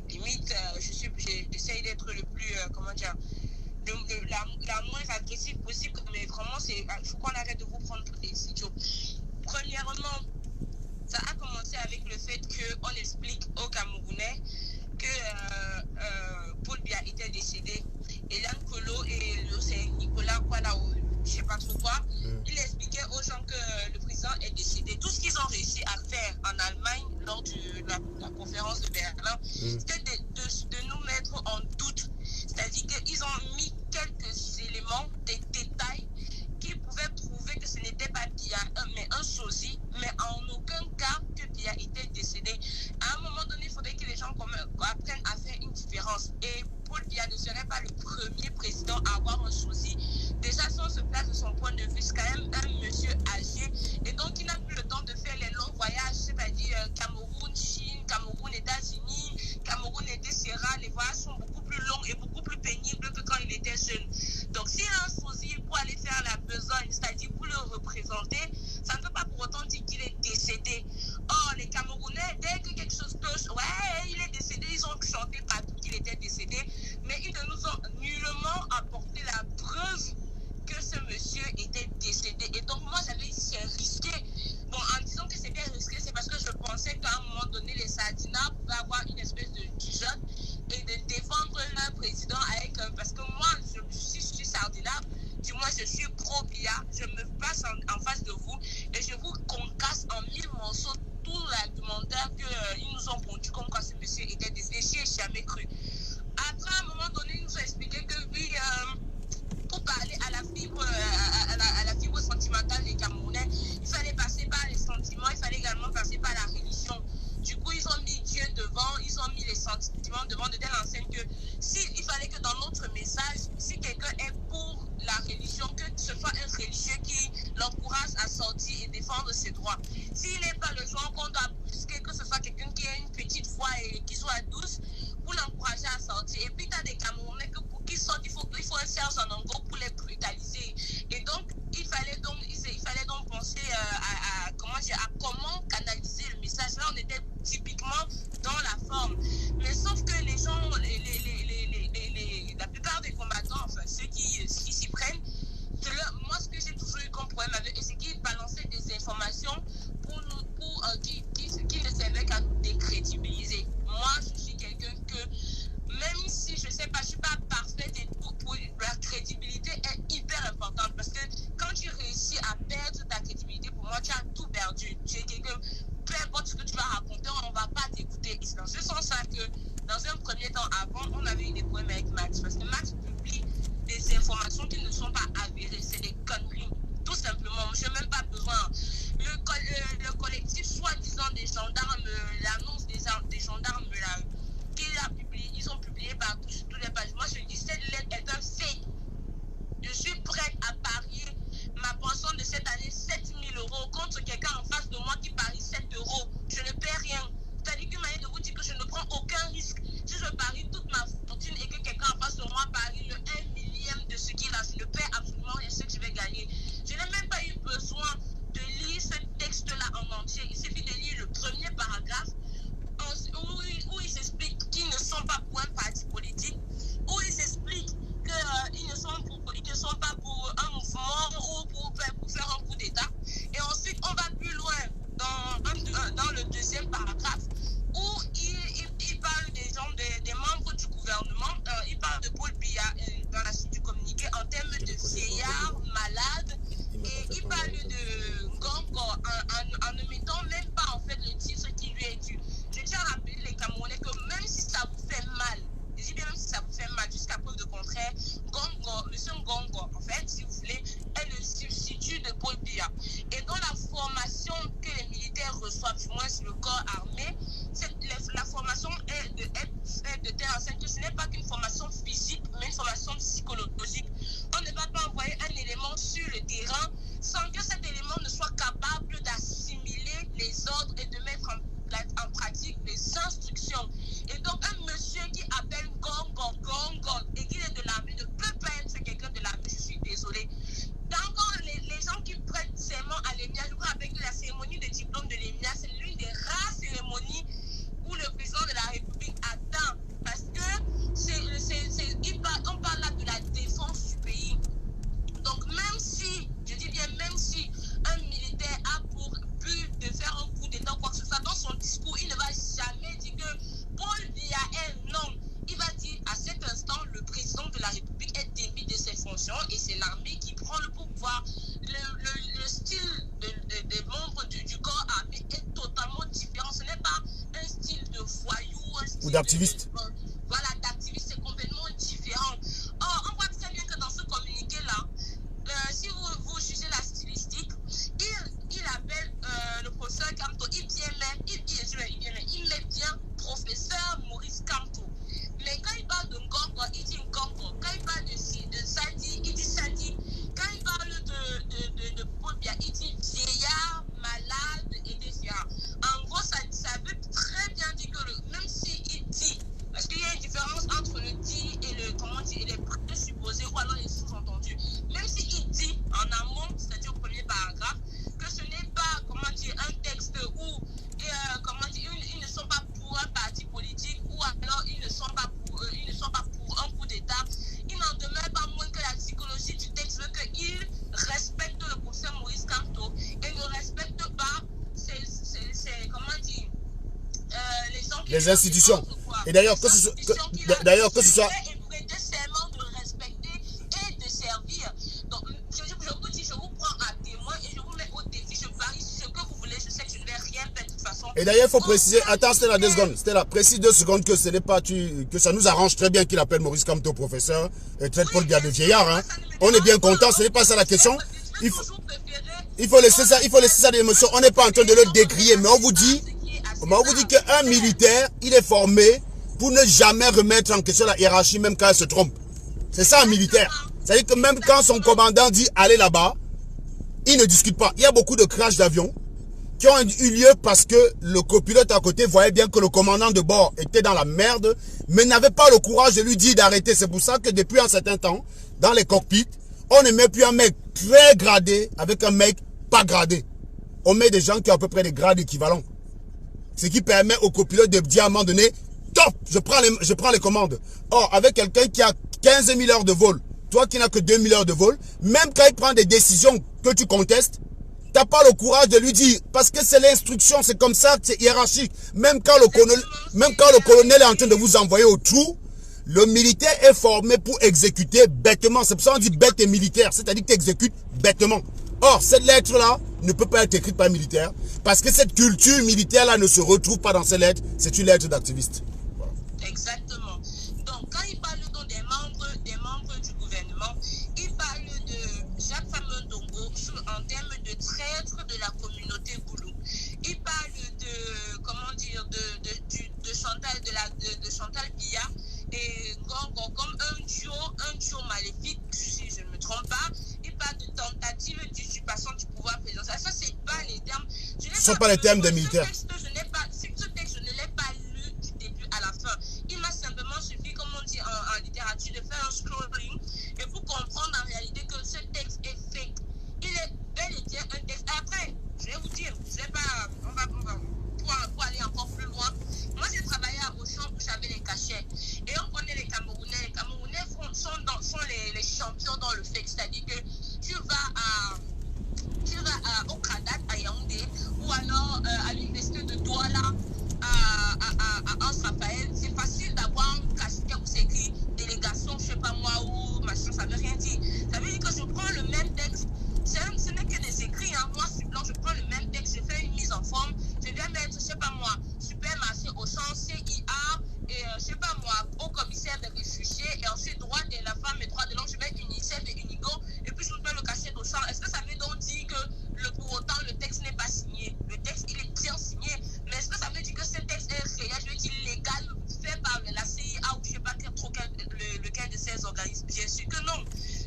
Limite, j'essaye d'être le plus, la moins agressive possible, mais vraiment, il faut qu'on arrête de vous prendre pour des idiots. Premièrement, ça a commencé avec le fait qu'on explique aux Camerounais que Paul Biya était décédé. Et Lankolo et Nicolas, je sais pas trop quoi, il expliquait aux gens que le président est décédé. Tout ce qu'ils ont réussi à faire en Allemagne lors de la conférence de Berlin, c'était de nous mettre en doute. C'est-à-dire qu'ils ont mis quelques éléments, des détails qui pouvaient prouver que ce n'était pas Biya, mais un sosie, mais en aucun cas que Biya était décédé. À un moment donné, il faudrait que les gens apprennent à faire une différence. Et Paul Biya ne serait pas le premier président à avoir un sosie. Déjà, si on se place de son point de vue, c'est quand même un monsieur âgé. Et donc, il n'a plus le temps de faire les longs voyages, c'est-à-dire Cameroun, Chine, Cameroun, États-Unis, Cameroun et Sierra. Les voyages sont beaucoup plus longs et beaucoup plus pénibles que quand il était jeune. Donc, s'il a un sosie pour aller faire la besogne, c'est-à-dire pour le représenter, ça ne veut pas pour autant dire qu'il est décédé. Or, les Camerounais, dès que quelque chose touche, ouais, il est décédé, ils ont chanté partout qu'il était décédé, mais ils ne nous ont nullement apporté la preuve que ce monsieur était décédé. Et donc, moi, j'avais dit, c'est risqué. Bon, en disant que c'était risqué, c'est parce que je pensais qu'à un moment donné, les Sardinats pouvaient avoir une espèce de dijon et de défendre leur président avec... parce que moi, je suis Sardinat, du moins, je suis pro-Biya, je me passe en face de vous et je vous concasse en 1000 morceaux tout l'argumentaire qu'ils nous ont pondu comme quoi ce monsieur était décédé. Je n'ai jamais cru. Après, à un moment donné, ils nous ont expliqué que oui, pour parler à la fibre sentimentale des Camerounais, il fallait passer par les sentiments, il fallait également passer par la religion. Du coup, ils ont mis Dieu devant, ils ont mis les sentiments devant de telle enseigne que il fallait que dans notre message, si quelqu'un est pour la religion, que ce soit un religieux qui l'encourage à sortir et défendre ses droits. S'il n'est pas le genre qu'on doit brusquer, que ce soit quelqu'un qui a une petite foi et qui soit douce, pour l'encourager à sortir. Et puis, tu as des Camerounais que pour qu'ils sortent, il faut un Serge en Ango pour les brutaliser. Et donc, il fallait donc penser à comment canaliser le message. Là, on était typiquement dans la forme. Mais sauf que les gens, la plupart des combattants, enfin ceux qui s'y prennent, moi, ce que j'ai toujours eu comme problème avec eux, c'est qu'ils balançaient des informations pour Ou d'activiste. Voilà, d'activiste, c'est complètement différent. Or, on voit très bien que dans ce communiqué-là, si vous jugez la stylistique, il appelle le professeur Kamto, il met bien professeur Maurice Kamto. Mais quand il parle de Ngongo, il dit Ngongo. Quand il parle de Sadi, il dit Sadi. Quand il parle de Pobia, il dit vieillard, malade et défiant. En gros, ça veut très bien dire que même s'il dit, parce qu'il y a une différence entre le dit et le, comment dire, et les présupposés ou alors les sous-entendus. Même s'il dit en amont, c'est-à-dire au premier paragraphe, que ce n'est pas, comment dire, un texte où, comment dire, ils ne sont pas pour un parti politique ou alors ils ne sont pas pour un coup d'État, il n'en demeure pas moins que la psychologie du texte veut qu'il respecte le professeur Maurice Kamto et ne respecte pas comment dire, les gens qui les institutions. Et d'ailleurs, que ce soit et prêter serment de respecter et de servir. Donc, je vous dis, je vous prends à témoin et je vous mets au défi. Je varie ce que vous voulez. Je sais que je ne vais rien faire de toute façon. Et d'ailleurs, il faut préciser, attends, Stella, 2 secondes. Stella, précise 2 secondes que ce n'est pas que ça nous arrange très bien qu'il appelle Maurice Kamto professeur et traite Paul Biya de vieillard. Hein. On est bien content, ce n'est pas ça la question. Il faut laisser ça d'émotion. On n'est pas en train de le décrier, mais on vous dit qu'un militaire, il est formé pour ne jamais remettre en question la hiérarchie, même quand elle se trompe. C'est ça un militaire. C'est-à-dire que même quand son commandant dit allez là-bas, il ne discute pas. Il y a beaucoup de crashs d'avions qui ont eu lieu parce que le copilote à côté voyait bien que le commandant de bord était dans la merde, mais n'avait pas le courage de lui dire d'arrêter. C'est pour ça que depuis un certain temps, dans les cockpits, on ne met plus un mec très gradé avec un mec pas gradé. On met des gens qui ont à peu près des grades équivalents. Ce qui permet au copilote de dire à un moment donné, top, je prends les commandes. Or, avec quelqu'un qui a 15 000 heures de vol, toi qui n'as que 2 000 heures de vol, même quand il prend des décisions que tu contestes, tu n'as pas le courage de lui dire, parce que c'est l'instruction, c'est comme ça, c'est hiérarchique. Même quand le colonel est en train de vous envoyer au trou, le militaire est formé pour exécuter bêtement. C'est pour ça qu'on dit bête et militaire, c'est-à-dire que tu exécutes bêtement. Or, cette lettre-là ne peut pas être écrite par un militaire, parce que cette culture militaire-là ne se retrouve pas dans ces lettres. C'est une lettre d'activiste. Voilà. Exactement. Donc, quand il parle donc des membres du gouvernement, il parle de Jacques Famondongo en termes de traître de la communauté Boulou. Il parle de, comment dire, de Chantal Biya et Ngongo comme un duo maléfique, si je ne me trompe pas. Il parle de tentative d'usurpation du pouvoir présidentiel. Ça, c'est pas les termes. Ce ne sont pas les termes des militaires. Ce texte, je ne l'ai pas lu du début à la fin. Il m'a simplement suffi, comme on dit en littérature, de faire un scrolling et pour comprendre en réalité que ce texte est fake. Il est bel et bien un texte. Après, je vais vous dire, je sais pas, on va pour aller encore plus loin. Moi, j'ai travaillé à Auchan où j'avais les cachets. Et on connaît les Camerounais. Les Camerounais sont les champions dans le fake. C'est-à-dire que tu vas au Kradat, à Yaoundé, ou alors à l'université de Douala, à Anse-Raphaël. C'est facile d'avoir un cachet où c'est écrit délégation, je sais pas moi, ou machin, ça veut rien dire. Ça veut dire que je prends le même texte. Ce n'est que des écrits, hein. Moi, je suis blanc, je prends le même texte, je fais une mise en forme, je viens mettre, je sais pas moi, supermarché Auchan, CIA, et je sais pas moi, au commissaire des réfugiés, et ensuite droit de la femme et droit de l'homme, je mets UNICEF et Unigo, et puis je me mets le cachet d'Auchan. Est-ce que ça veut donc dire que pour autant le texte n'est pas signé? Le texte, il est bien signé, mais est-ce que ça veut dire que ce texte est réel, je veux dire légal, fait par la CIA ou je sais pas lequel de ces organismes? Bien sûr que non.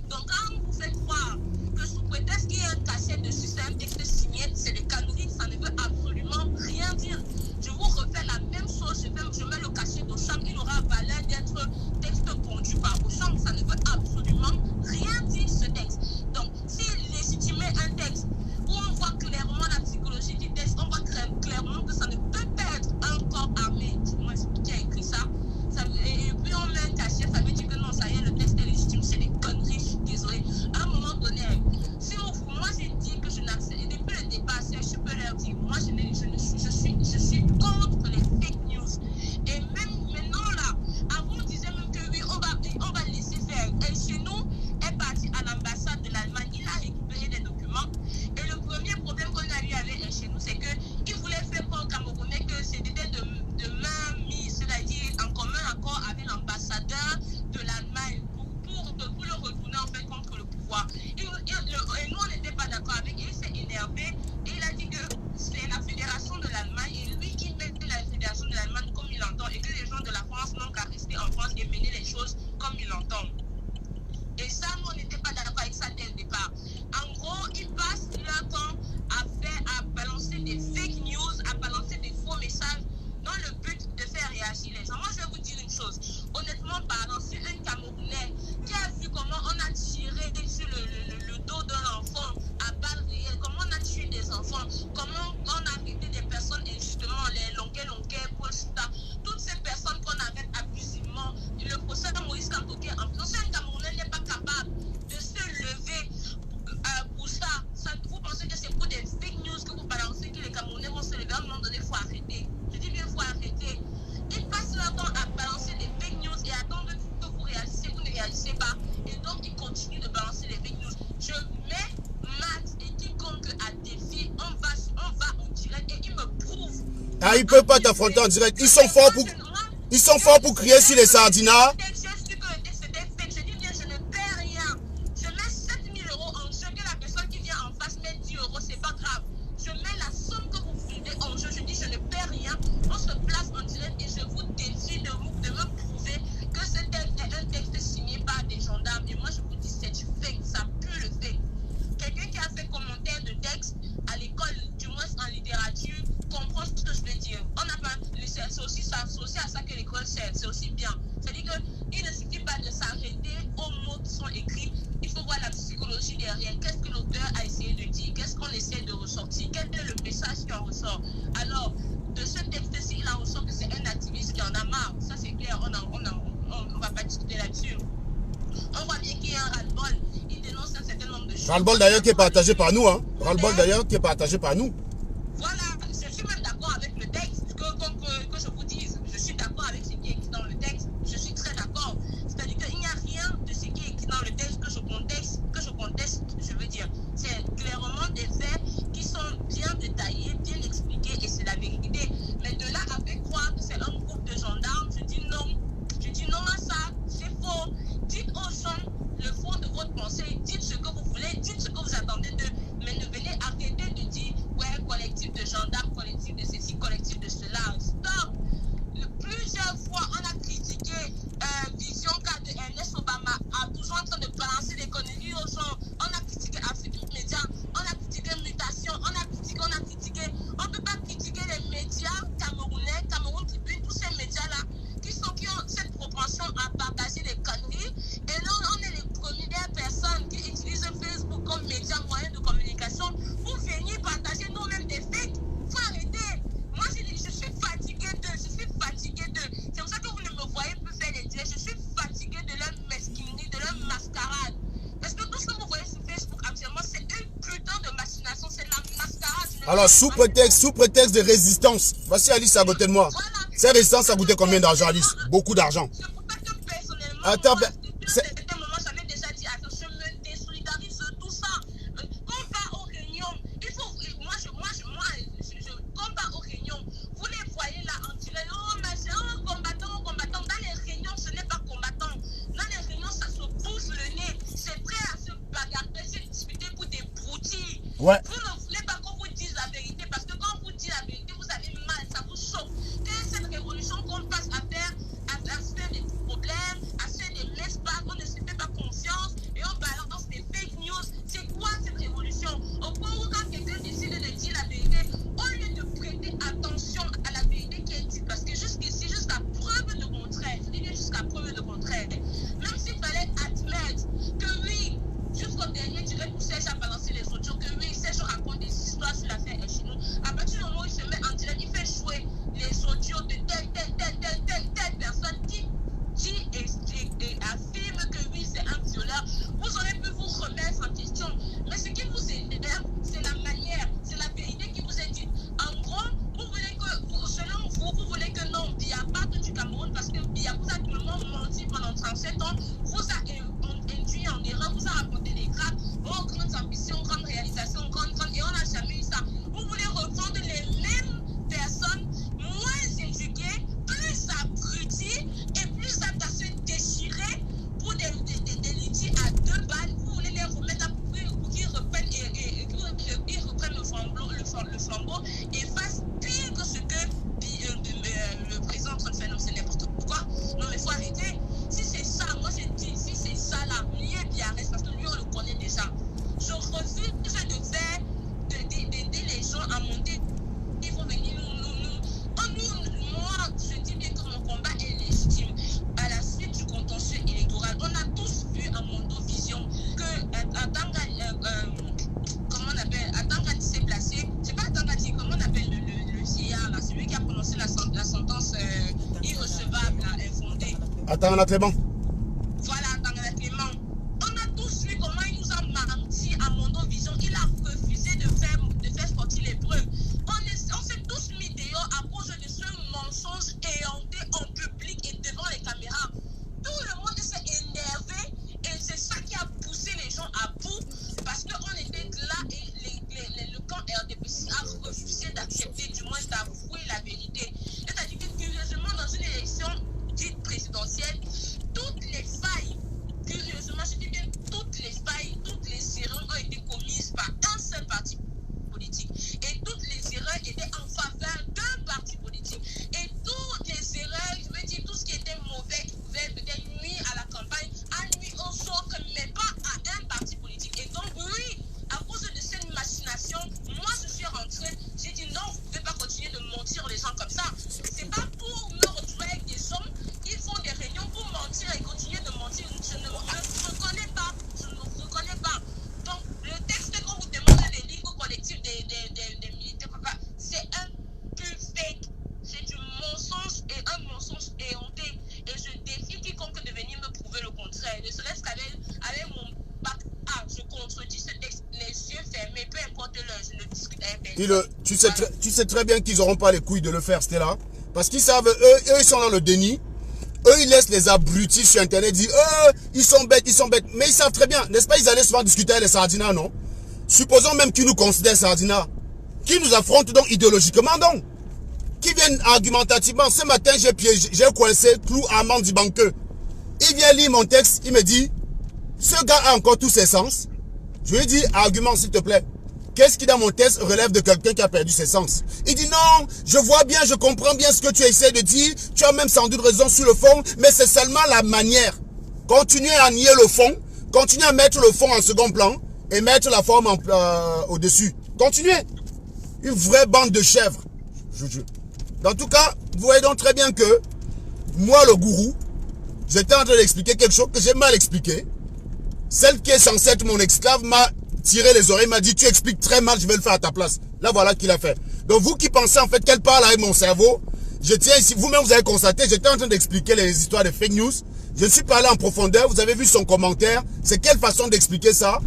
Donc quand vous faites croire que sous prétexte qu'il y a un cachet dessus, c'est un texte signé, c'est des conneries, ça ne veut absolument rien dire. Je vous refais la même chose, je mets le cachet d'Auchan, il aura valeur d'être texte pondu par Auchan, ça ne veut absolument rien dire ce texte. Donc, s'il légitimait un texte où on voit clairement la psychologie du texte, on voit clairement que ça ne peut pas être un corps armé, moi qui a écrit ça, et puis on met un cachet, ça veut dire que non, ça y est, le texte est légitime, c'est des conneries, je suis désolée. À un moment donné, si moi j'ai dit que je n'accepte, depuis le départ, je peux leur dire, moi je suis contre les fake news. Et même maintenant là, avant on disait même que oui, on va laisser faire. Et chez nous, est parti à l'ambassade de l'Allemagne, il a récupéré des documents. Et le premier problème qu'on a eu avec chez nous, c'est qu'il voulait faire croire aux Camerounais que c'était de main mise, c'est-à-dire Ah, ils ne peuvent pas t'affronter en direct. Ils sont forts pour crier sur les sardinats. Je dis bien, je ne perds rien. Je mets 7 000 € en jeu, que la personne qui vient en face met 10 €, c'est pas grave. Je mets la somme que vous voulez en jeu. Je dis, je ne perds rien. On se place en direct et je vous défie de me prouver que ce texte est un texte signé par des gendarmes. Et moi, je vous dis, c'est du fake. Ça pue le fake. Quelqu'un qui a fait commentaire de texte à l'école, du moins en littérature, comprend ce que je veux dire. On n'a pas, c'est aussi à ça que l'école sert, c'est aussi bien. C'est-à-dire qu'il ne suffit pas de s'arrêter aux mots qui sont écrits, il faut voir la psychologie derrière. Qu'est-ce que l'auteur a essayé de dire? Qu'est-ce qu'on essaie de ressortir? Quel est le message qui en ressort? Alors, de ce texte-ci, il en ressort que c'est un activiste qui en a marre. Ça, c'est clair, on ne va pas discuter là-dessus. On voit bien qu'il y a un ras-le-bol. Il dénonce un certain nombre de choses. Ras-le-bol d'ailleurs qui est partagé par nous. Hein. Ras-le-bol d'ailleurs qui est partagé par nous. Voilà, je suis même d'accord avec le texte, que je vous dise. Je suis d'accord avec ce qui est écrit dans le texte. Je suis très d'accord. C'est-à-dire qu'il n'y a rien de ce qui est écrit dans le texte que je conteste, je veux dire. C'est clairement des faits qui sont bien détaillés, bien expliqués, et c'est la vérité. Mais de là à faire croire que c'est un groupe de gendarmes, je dis non. Je dis non à ça, c'est faux. Dites aux gens le fond de votre pensée, dites ce que vous voulez, dites ce que vous attendez d'eux, mais ne venez arrêter de dire ouais, collectif de gendarmes, collectif de ceci, collectif de cela. Stop. Plusieurs fois, on a critiqué Vision K de Ernest Obama, toujours en train de balancer des conneries aux gens. On a critiqué Afrique Média, on a critiqué Mutation, on a critiqué. On ne peut pas critiquer les médias camerounais, Cameroun Tribune, tous ces médias-là qui ont cette propension à partager des conneries. Et là, on est les premières personnes qui utilisent Facebook comme média, moyen de communication pour venir partager nous-mêmes des fakes. Il faut arrêter. Moi, je suis fatiguée d'eux. C'est pour ça que vous ne me voyez plus faire les directs. Je suis fatiguée de leur mesquinerie, de leur mascarade. Parce que tout ce que vous voyez sur Facebook actuellement, c'est une putain de machination. C'est la mascarade. Alors, sous prétexte de résistance, voici Alice à côté de moi. Voilà. Cette résistance, ça coûtait combien d'argent, Alice? Beaucoup d'argent. C'est pour ça que personnellement, Attends, moi, depuis un moment, j'avais déjà dit, attends, je me désolidarise de tout ça. Quand on va aux réunions, il faut, moi, quand on va aux réunions, vous les voyez là en direct, oh, machin, oh, combattant. Dans les réunions, ce n'est pas combattant. Dans les réunions, ça se pousse le nez. C'est prêt à se bagarrer, se disputer pour des broutilles. Ouais. Vous ne voulez pas qu'on vous dise la vérité, parce que quand on vous dit la vérité, vous avez mal, ça vous choque. Quelle est cette révolution qu'on passe à faire, à se faire des problèmes, à se faire des l'espace, on ne se fait pas confiance et on balance des fake news. C'est quoi cette révolution? Au point où quand quelqu'un décide de dire la vérité, au lieu de prêter attention à la vérité qui est dite, parce que jusqu'ici, jusqu'à preuve de contraire, je dis bien jusqu'à preuve de contraire, même s'il fallait admettre que oui, jusqu'au dernier direct où Serge a balancé les audios, que oui, Serge raconte des histoires sur l'affaire chez nous, à partir du moment où il se met en direct, il fait jouer les audios de telle personne qui affirme que oui, c'est un violeur. Vous aurez pu vous remettre en question. Mais ce qui vous énerve, c'est la manière, c'est la vérité qui vous est dite. En gros, vous voulez que, selon vous voulez que non, Biya parte du Cameroun parce que Biya vous a tellement menti pendant 37 ans, vous a induit en erreur, vous a raconté des graphes, oh, grandes ambitions, grandes réalisations, et on n'a jamais eu ça. Vous voulez reprendre les mêmes personnes moins éduquées, plus abruties et plus aptes à se déchirer pour des litiges à 2 balles. Vous voulez les remettre pour qu'ils reprennent le flambeau et fassent pire que ce que le président est en train de faire. Non, c'est n'importe quoi. Non, mais il faut arrêter. Si c'est ça, moi je dis, si c'est ça là, lui est bien reste parce que lui on le connaît déjà. Je refuse de faire d'aider les gens à monter. Ils vont venir moi, je dis bien que mon combat est légitime. À la suite du contentieux électoral, on a tous vu à Mondo Vision que comment on appelle, Atanga s'est placé, c'est pas Atanga, comment on appelle le vieillard là, celui qui a prononcé la sentence irrecevable, là, infondée. Attends, Clément. Voilà, Atanga Clément. On a tous vu comment il nous a menti à Mondo Vision. Il a refusé de faire sortir les preuves. On s'est tous mis dehors à cause de ce mensonge éhonté en public et devant les caméras. Tout le monde s'est énervé et c'est ça qui a poussé les gens à bout parce qu'on était là et le camp RDPC a refusé d'accepter, du moins d'avouer la vérité. Tu sais très bien qu'ils n'auront pas les couilles de le faire, c'était là. Parce qu'ils savent, eux, ils sont dans le déni. Eux, ils laissent les abrutis sur Internet dire, ils sont bêtes. Mais ils savent très bien, n'est-ce pas, ils allaient souvent discuter avec les Sardinats, non? Supposons même qu'ils nous considèrent Sardinats. Qui nous affrontent donc idéologiquement, donc? Qui viennent argumentativement. Ce matin, j'ai coincé Clou Armand Dibanque. Il vient lire mon texte, il me dit, ce gars a encore tous ses sens. Je lui ai dit, argument s'il te plaît. Qu'est-ce qui dans mon texte relève de quelqu'un qui a perdu ses sens? Il dit non, je vois bien, je comprends bien ce que tu essaies de dire. Tu as même sans doute raison sur le fond, mais c'est seulement la manière. Continuez à nier le fond, continuez à mettre le fond en second plan et mettre la forme au-dessus. Continuez. Une vraie bande de chèvres. Je jure. En tout cas, vous voyez donc très bien que moi, le gourou, j'étais en train d'expliquer quelque chose que j'ai mal expliqué. Celle qui est censée être mon esclave m'a tiré les oreilles, m'a dit tu expliques très mal, je vais le faire à ta place. Là, voilà qu'il a fait. Donc vous qui pensez en fait qu'elle parle avec mon cerveau, je tiens ici, vous-même vous avez constaté, j'étais en train d'expliquer les histoires de fake news. Je suis pas allé en profondeur, vous avez vu son commentaire. C'est quelle façon d'expliquer ça?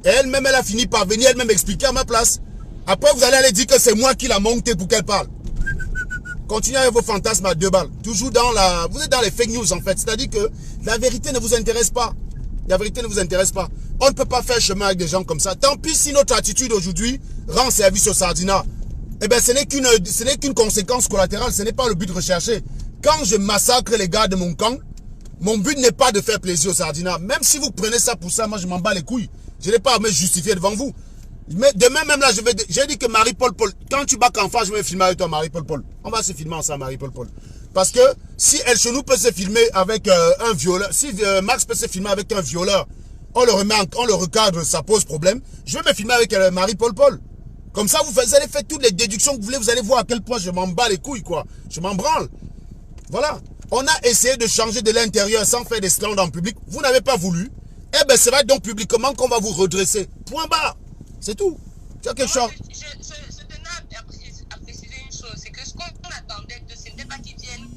Et elle-même, elle a fini par venir elle-même expliquer à ma place. Après, vous allez aller dire que c'est moi qui l'a monté pour qu'elle parle. Continuez avec vos fantasmes à 2 balles. Toujours dans la... Vous êtes dans les fake news en fait. C'est-à-dire que la vérité ne vous intéresse pas. La vérité ne vous intéresse pas. On ne peut pas faire chemin avec des gens comme ça. Tant pis si notre attitude aujourd'hui rend service au Sardinat. Eh bien, ce n'est qu'une conséquence collatérale. Ce n'est pas le but recherché. Quand je massacre les gars de mon camp, mon but n'est pas de faire plaisir au Sardinat. Même si vous prenez ça pour ça, moi je m'en bats les couilles. Je n'ai pas à me justifier devant vous. Mais demain même là, j'ai dit que Marie-Paul Paul, quand tu bats qu'en face, je vais filmer avec toi Marie-Paul Paul. On va se filmer ensemble Marie-Paul Paul. Parce que si El Chenou peut se filmer avec un violeur, si Max peut se filmer avec un violeur, on le recadre, ça pose problème. Je vais me filmer avec Marie-Paul Paul. Comme ça, vous allez faire toutes les déductions que vous voulez, vous allez voir à quel point je m'en bats les couilles, quoi. Je m'en branle. Voilà. On a essayé de changer de l'intérieur sans faire des scandales en public. Vous n'avez pas voulu. Eh bien, c'est vrai donc publiquement qu'on va vous redresser. Point barre. C'est tout. Tu as quelque chose. Je tenais à préciser une chose, c'est que ce qu'on attendait, ce n'était pas qu'ils viennent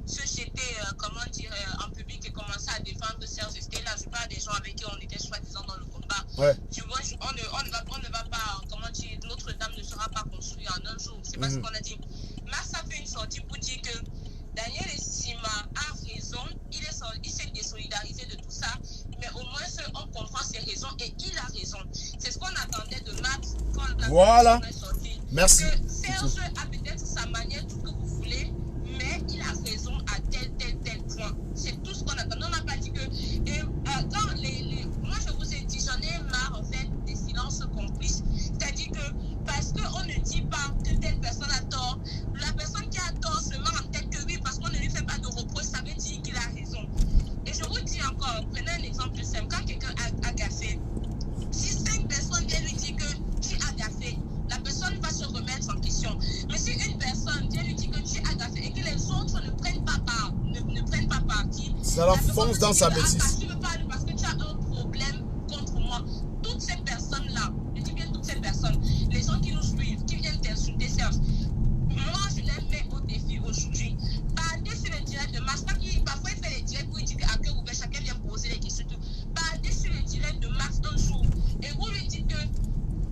se jeter, comment dire, en public et commencer à défendre Serge Estella. Je parle des gens avec qui on était soi-disant dans le combat. Ouais. Tu vois, on ne va pas, comment dire, Notre-Dame ne sera pas construite en un jour. C'est pas ce qu'on a dit. Mars a fait une sortie pour dire que Daniel Sima a raison, il s'est désolidarisé de tout ça, mais au moins on comprend ses raisons et il a raison. C'est ce qu'on attendait de Max quand la voilà. est sortie. Merci. Que Serge a peut-être sa manière, tout ce que vous voulez, mais il a raison à tel point. C'est tout ce qu'on attend. On n'a pas dit que... moi je vous ai dit, j'en ai marre en fait des silences complices. C'est-à-dire que parce qu'on ne dit pas que telle personne a tort, la personne qui a tort se met en tête que oui, parce qu'on ne lui fait pas de reproche, ça veut dire qu'il a raison. Et je vous dis encore, prenez un exemple simple. Quand quelqu'un a gaffé, si 5 personnes viennent lui dire que tu as gaffé, la personne va se remettre en question. Mais si une personne vient lui dire que tu as gaffé et que les autres ne prennent pas parti, ça l'enfonce dans sa bêtise. Tu me parles parce que tu as un problème contre moi. Toutes ces personnes-là, je dis bien toutes ces personnes, les gens qui nous suivent, qui viennent t'insulter, Serge, moi je les mets au défi aujourd'hui. Partez sur le direct de Max. Parfois il fait les directs pour dire qu'à cœur ouvert, chacun vient poser les questions. Partez sur le direct de Max un jour et vous lui dites que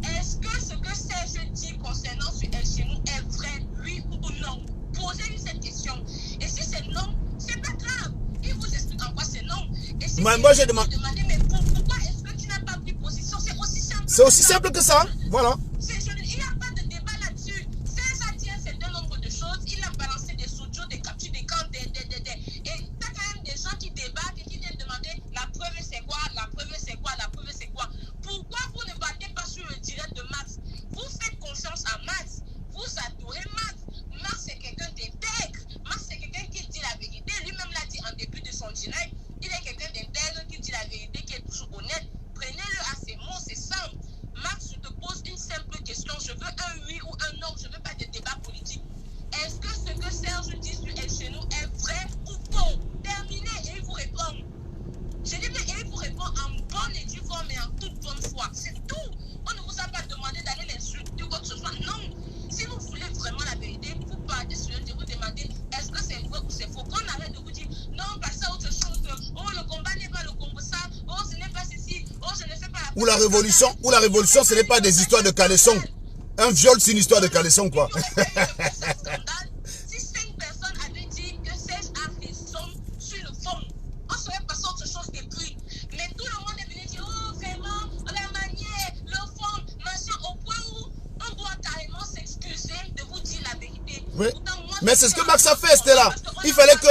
est-ce que ce que Serge dit concernant sur El Chenou est vrai, oui ou non? Posez-lui cette question. Et si c'est non, c'est pas grave. Il vous explique en quoi c'est non. Et si moi j'ai demandé, mais pourquoi est-ce que tu n'as pas pris position? C'est aussi simple. C'est aussi simple que ça. Voilà. Il n'y a pas de débat là-dessus. Serge a dit un certain nombre de choses. Il a balancé des audios, des captures d'écran, et tu as quand même des gens qui débattent et qui viennent demander la preuve c'est quoi, la preuve c'est quoi, la preuve c'est quoi. Pourquoi vous ne battez pas sur le direct de Max? Vous faites confiance à Max. Vous adorez Max. Max c'est quelqu'un d'intègre. Max c'est quelqu'un qui dit la vérité. Lui-même l'a dit en début de son direct. Il est quelqu'un d'intègre qui dit la vérité, qui est toujours honnête. Prenez-le à ses mots, c'est simple. Max, je te pose une simple question. Je veux un oui ou un non. Je ne veux pas de débat politique. Est-ce que ce que Serge dit sur El Chenou est vrai ou faux? Terminez et il vous répond. Je dis bien, il vous répond en bonne et due forme et en toute bonne foi. C'est tout. On ne vous a pas demandé d'aller l'insulter ou quoi que ce soit. Non. Si vous voulez vraiment la vérité, vous partez sur le terrain, vous demandez est-ce que c'est vrai ou c'est faux. Qu'on arrête de vous dire non, parce que c'est autre chose. Oh, le combat n'est pas le Congo ça. Oh, ce n'est pas ceci. Oh, je ne fais pas la... Ou la révolution, ce n'est pas des histoires de caleçon. Un viol, c'est une histoire de caleçon, quoi. Si 5 personnes avaient dit que Serge a raison sur le fond, on serait passé à autre chose depuis. Mais tout le monde est venu dire, oh vraiment, la manière, le fond, machin, au point où on doit carrément s'excuser de vous dire la vérité. Oui. Pourtant, moi, Mais c'est ce que Max a fait, Stella. Il fallait que...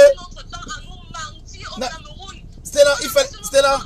Stella, il fallait... Stella...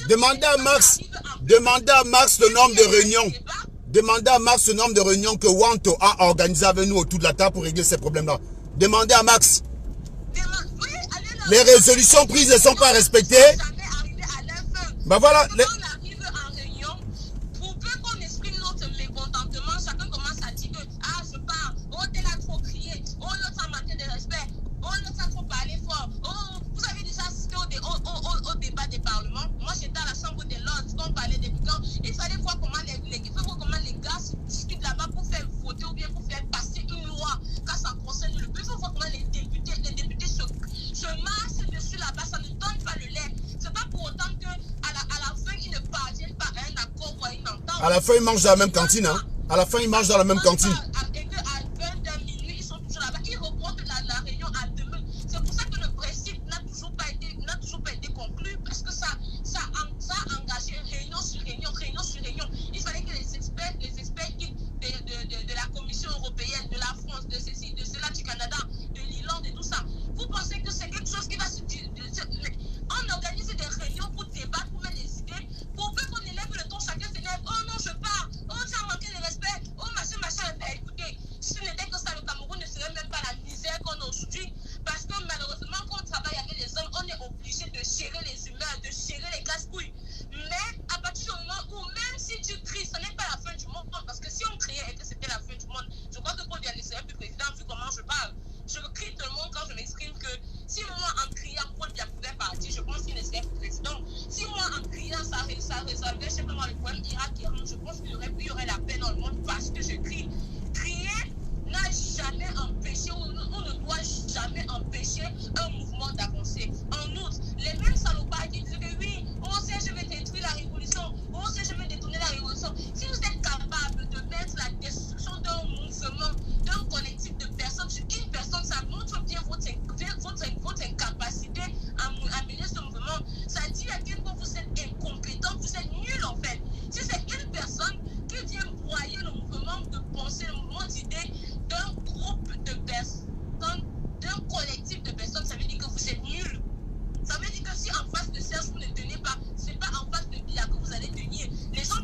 Demandez à Max le nombre de réunions. Demandez à Max le nombre de réunions que Wanto a organisé avec nous autour de la table pour régler ces problèmes-là. Demandez à Max. Les résolutions prises ne sont pas respectées. Ben voilà. À la fin, ils mangent dans la même cantine. Hein. À la fin, ils mangent dans la même cantine.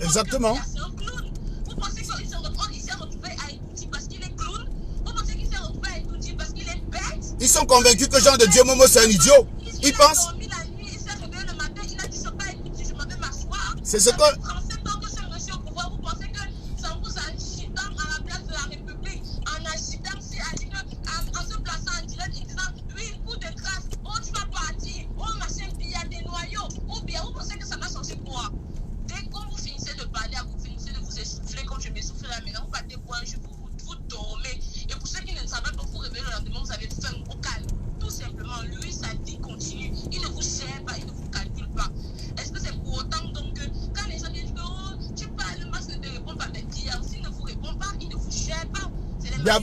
Exactement. Vous pensez qu'il s'est retrouvé à écouter parce qu'il est clown? Vous pensez qu'il s'est retrouvé à écouter parce qu'il est bête? Ils sont convaincus que Jean de Dieu Momo c'est un idiot. Ils pensent. Il a dormi la nuit, il s'est réveillé le matin, il a dit je ne peux pas écouter, je m'en vais m'asseoir. C'est ce que... 37 ans que ce monsieur au pouvoir, vous pensez que ça vous agitant à la place de la République, en agitant, en se plaçant en direct, en disant oui, coup de grâce, oh tu vas partir, oh machin, puis il y a des noyaux, ou bien vous pensez que ça va changer quoi? Dès que vous finissez de parler, vous finissez de vous essouffler comme je m'essouffle là maintenant, vous partez pour un jeu, vous dormez. Et pour ceux qui ne savent pas pour vous réveiller le lendemain, vous avez faim au calme. Tout simplement, lui, sa vie continue. Il ne vous sert pas, il ne vous calcule pas. Est-ce que c'est pour autant donc que quand les gens disent que oh, tu parles, Max ne te répond pas, mais s'il ne vous répond pas, il ne vous gère pas.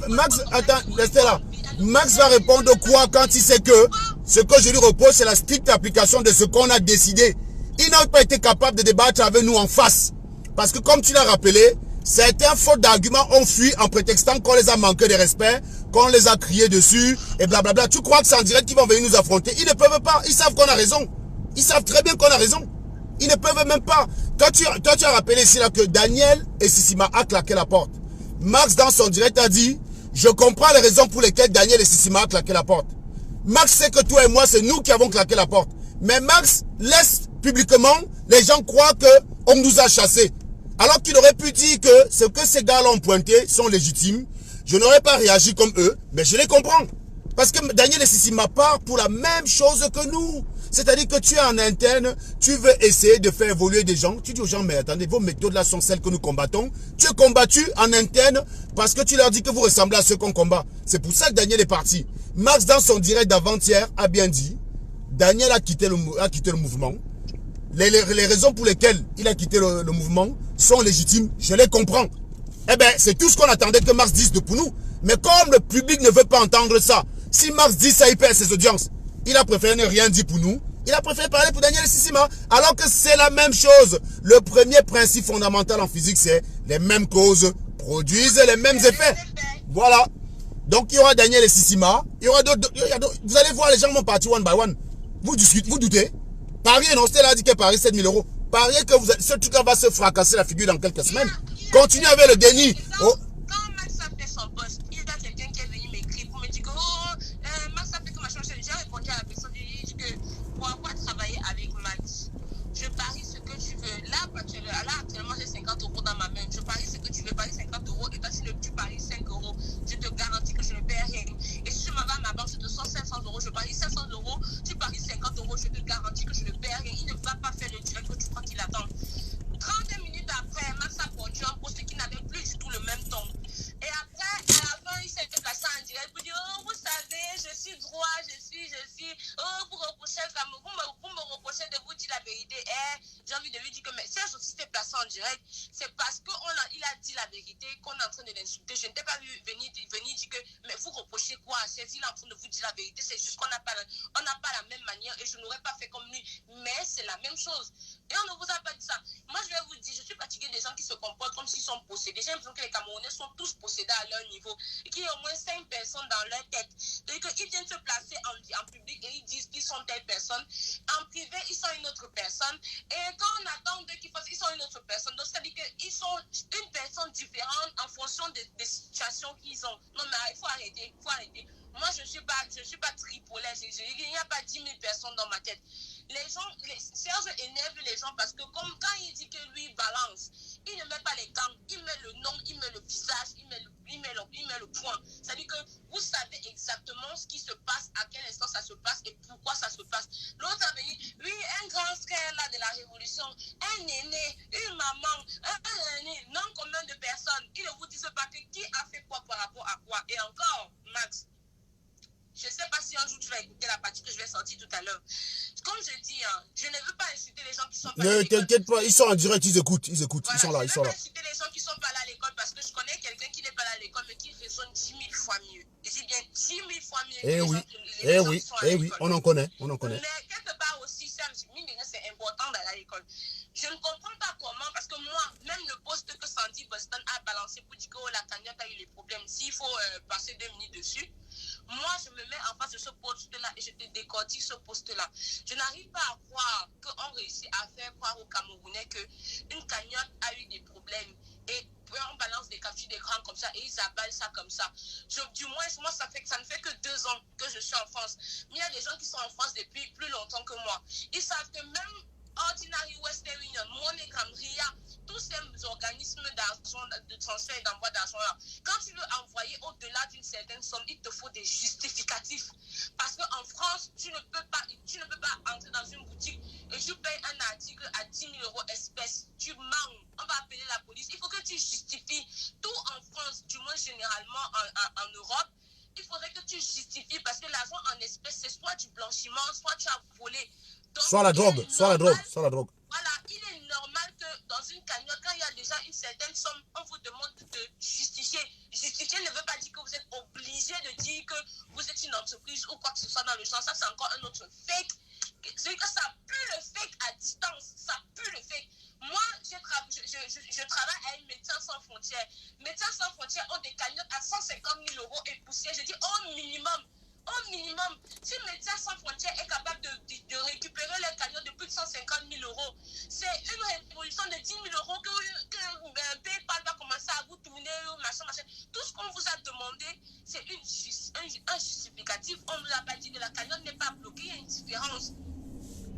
Max, attends, restez là. Max va répondre quoi quand il sait que ce que je lui repose, c'est la stricte application de ce qu'on a décidé. Il n'a pas été capable de débattre avec nous en face. Parce que comme tu l'as rappelé, certains fautes d'arguments ont fui en prétextant qu'on les a manqué de respect, qu'on les a criés dessus, et blablabla. Tu crois que c'est en direct qu'ils vont venir nous affronter? Ils ne peuvent pas. Ils savent qu'on a raison. Ils savent très bien qu'on a raison. Ils ne peuvent même pas. Quand tu as rappelé ici là que Daniel et Sissima a claqué la porte. Max dans son direct a dit, je comprends les raisons pour lesquelles Daniel et Sissima a claqué la porte. Max sait que toi et moi, c'est nous qui avons claqué la porte. Mais Max laisse publiquement les gens croire qu'on nous a chassés. Alors qu'il aurait pu dire que ce que ces gars-là ont pointé sont légitimes. Je n'aurais pas réagi comme eux, mais je les comprends. Parce que Daniel et Sissima partent pour la même chose que nous. C'est-à-dire que tu es en interne, tu veux essayer de faire évoluer des gens. Tu dis aux gens, mais attendez, vos méthodes là sont celles que nous combattons. Tu es combattu en interne parce que tu leur dis que vous ressemblez à ceux qu'on combat. C'est pour ça que Daniel est parti. Max, dans son direct d'avant-hier, a bien dit, Daniel a quitté le mouvement. Les raisons pour lesquelles il a quitté le mouvement sont légitimes. Je les comprends. Eh bien, c'est tout ce qu'on attendait que Max dise pour nous. Mais comme le public ne veut pas entendre ça, si Max dit ça, il perd ses audiences. Il a préféré ne rien dire pour nous. Il a préféré parler pour Daniel et Sissima. Alors que c'est la même chose. Le premier principe fondamental en physique, c'est les mêmes causes produisent les mêmes effets. Voilà. Donc, il y aura Daniel et Sissima. Il y aura d'autres. Vous allez voir, les gens vont partir one by one. Vous discutez, vous doutez. Pariez, non, c'était là, dit que Paris 7 000 euros. Pariez que ce truc-là va se fracasser la figure dans quelques semaines. Continuez avec le déni. Oh. Quand Max a fait son poste, il y a quelqu'un qui est venu m'écrire pour me dire que Max a fait que machin. J'ai répondu à la personne, j'ai dit que pourquoi travailler avec Max? Je parie ce que tu veux. Là, actuellement, j'ai 50 euros dans ma main. Je parie ce que tu veux, parie 50 euros. Et toi, si tu paries 5 euros, je te garantis que je ne perds rien. Et si je m'en vais à ma banque, je te sors 500 euros. Je parie 500 euros, tu paries 50 euros, je te garantis que je ne perds rien. Il ne va pas faire le direct que tu crois qu'il attend. 30 minutes après, Max a produit un post qui n'avait plus du tout le même ton. Et après, à la fin, il s'est déplacé en direct pour dire, oh, vous savez, je suis droit, vous reprochez vous me reprochez de vous dire la vérité. J'ai envie de lui dire que, mais Serge aussi s'est placé en direct, c'est parce qu'il a dit la vérité qu'on est en train de l'insulter. Je ne t'ai pas vu venir dire que, mais vous reprochez quoi? C'est il est en train de vous dire la vérité, c'est juste qu'on n'a pas la même manière et je n'aurais pas fait comme lui. Mais c'est la même chose. Et on ne vous a pas dit ça. Moi, je vais vous dire, je suis fatiguée des gens qui se comportent comme s'ils sont possédés. J'ai l'impression que les Camerounais sont tous possédés à leur niveau et qu'il y a au moins 5 personnes dans leur tête. C'est-à-dire qu'ils viennent se placer en public et ils disent qu'ils sont telle personne. En privé, ils sont une autre personne. Et quand on attend d'eux qu'ils fassent, ils sont une autre personne. Donc, c'est-à-dire qu'ils sont une personne différente en fonction des situations qu'ils ont. Non, mais il faut arrêter. Moi, je ne suis pas tripolais. Il n'y a pas 10 000 personnes dans ma tête. Serge énerve les gens parce que comme quand il dit que lui balance, il ne met pas les gants, il met le nom, il met le visage, il met le point. C'est-à-dire que vous savez exactement ce qui se passe, à quel instant ça se passe et pourquoi ça se passe. L'autre a dit, oui, un grand frère là de la révolution, un aîné, une maman, un non commun de personnes. Il ne vous dit pas que qui a fait quoi par rapport à quoi. Et encore, Max, je ne sais pas si un jour tu vas écouter la partie que je vais sortir tout à l'heure. Comme je dis, je ne veux pas insulter les gens qui sont pas là. Ne t'inquiète pas, ils sont en direct, ils écoutent. Voilà, ils sont là. Je ne veux pas insulter les gens qui sont pas là à l'école parce que je connais quelqu'un qui n'est pas là à l'école mais qui raisonne 10 000 fois mieux. Et c'est bien 10 000 fois mieux que les gens qui sont à l'école. On en connaît. Mais quelque part aussi, c'est important d'aller à l'école. Je ne comprends pas comment, parce que moi, même le poste que Sandy Boston a balancé pour dire que la cagnotte a eu les problèmes, s'il faut passer 2 minutes dessus, moi, je me mets en face de ce poste-là et je te décortique ce poste-là. Je n'arrive pas à croire qu'on réussit à faire croire aux Camerounais qu'une cagnotte a eu des problèmes et on balance des captures d'écran comme ça et ils avalent ça comme ça. Du moins, moi, ça ne fait que 2 ans que je suis en France. Mais il y a des gens qui sont en France depuis plus longtemps que moi. Ils savent que même Ordinary Western Union, MoneyGram, RIA, tous ces organismes d'argent, de transfert et d'envoi d'argent là, quand tu veux envoyer au-delà d'une certaine somme, il te faut des justificatifs. Parce qu'en France, tu ne peux pas entrer dans une boutique et tu payes un article à 10 000 euros espèces. Tu manques, on va appeler la police. Il faut que tu justifies tout en France, du moins généralement en Europe. Il faudrait que tu justifies parce que l'argent en espèces, c'est soit du blanchiment, soit tu as volé. Donc, soit la drogue. Voilà, il est normal que dans une cagnotte, quand il y a déjà une certaine somme, on vous demande de justifier. Justifier ne veut pas dire que vous êtes obligé de dire que vous êtes une entreprise ou quoi que ce soit dans le genre. Ça, c'est encore un autre fake. C'est que ça pue le fake à distance. Ça pue le fake. Moi, je travaille avec Médecins Sans Frontières. Médecins Sans Frontières ont des cagnottes à 150 000 euros et poussière. Je dis au minimum au minimum, si Médecins Sans Frontières est capable de récupérer les cagnottes de plus de 150 000 euros, c'est une révolution de 10 000 euros que PayPal va commencer à vous tourner, machin. Tout ce qu'on vous a demandé, c'est un justificatif. On ne vous a pas dit que la cagnotte n'est pas bloquée, il y a une différence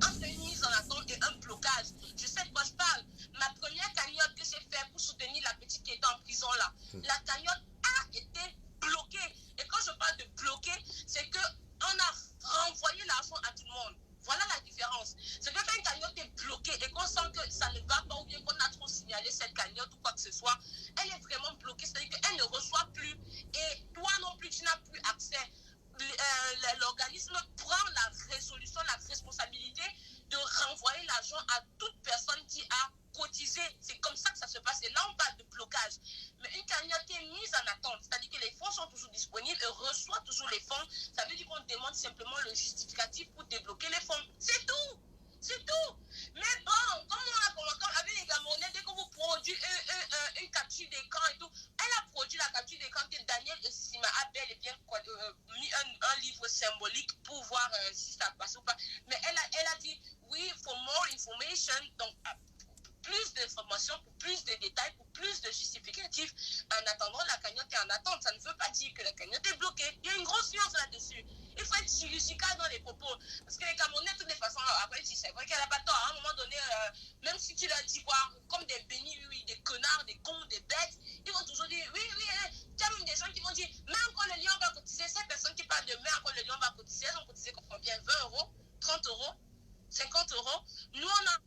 entre une mise en attente et un blocage. Je sais de quoi je parle. Ma première cagnotte que j'ai faite pour soutenir la petite qui était en prison là, la cagnotte a été bloquée. Et quand je parle de bloquer, c'est qu'on a renvoyé l'argent à tout le monde. Voilà la différence. C'est que quand une cagnotte est bloquée et qu'on sent que ça ne va pas ou bien qu'on a trop signalé cette cagnotte ou quoi que ce soit, elle est vraiment bloquée. C'est-à-dire qu'elle ne reçoit plus et toi non plus, tu n'as plus accès. L'organisme prend la résolution, la responsabilité de renvoyer l'argent à toute personne qui a cotisé. C'est comme ça que ça se passe. Et là, on parle de blocage. Mais une cagnotte qui est mise en attente, c'est-à-dire que les fonds sont toujours disponibles et reçoit toujours les fonds, ça veut dire qu'on demande simplement le justificatif pour débloquer les fonds. C'est tout. C'est tout. Mais bon, comme avec les Camerounais, dès que vous produisez une capture d'écran et tout, elle a produit la capture d'écran que Daniel Sima a bel et bien mis un livre symbolique pour voir si ça passe ou pas. Mais elle a dit, oui, for more information, donc plus d'informations, pour plus de détails, pour plus de justificatifs. En attendant, la cagnotte est en attente. Ça ne veut pas dire que la cagnotte est bloquée. Il y a une grosse nuance là-dessus. Il faut être chirurgical dans les propos. Parce que les Camerounais, de toutes les façons, après, c'est vrai qu'elle n'a pas tort. À un moment donné, même si tu leur dis, comme des bénis, oui, des connards, des cons, des bêtes, ils vont toujours dire, oui, il y a même des gens qui vont dire, même quand le lion va cotiser, ces personnes qui parlent de même quand le lion va cotiser, elles ont cotisé combien? 20 euros, 30 euros, 50 euros. Nous, on a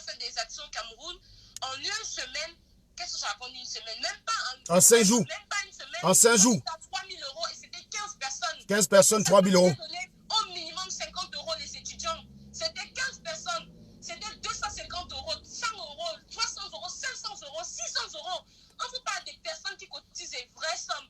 fait des actions au Cameroun en une semaine. Qu'est-ce que ça raconte une semaine? Même pas en 5 jours. Même pas une semaine. En 5 jours. 3 000 euros et c'était 15 personnes. 15 personnes, 3 000 euros. Au minimum 50 euros les étudiants. C'était 15 personnes. C'était 250 euros, 100 euros, 300 euros, 500 euros, 600 euros. On vous parle des personnes qui cotisent des vraies sommes.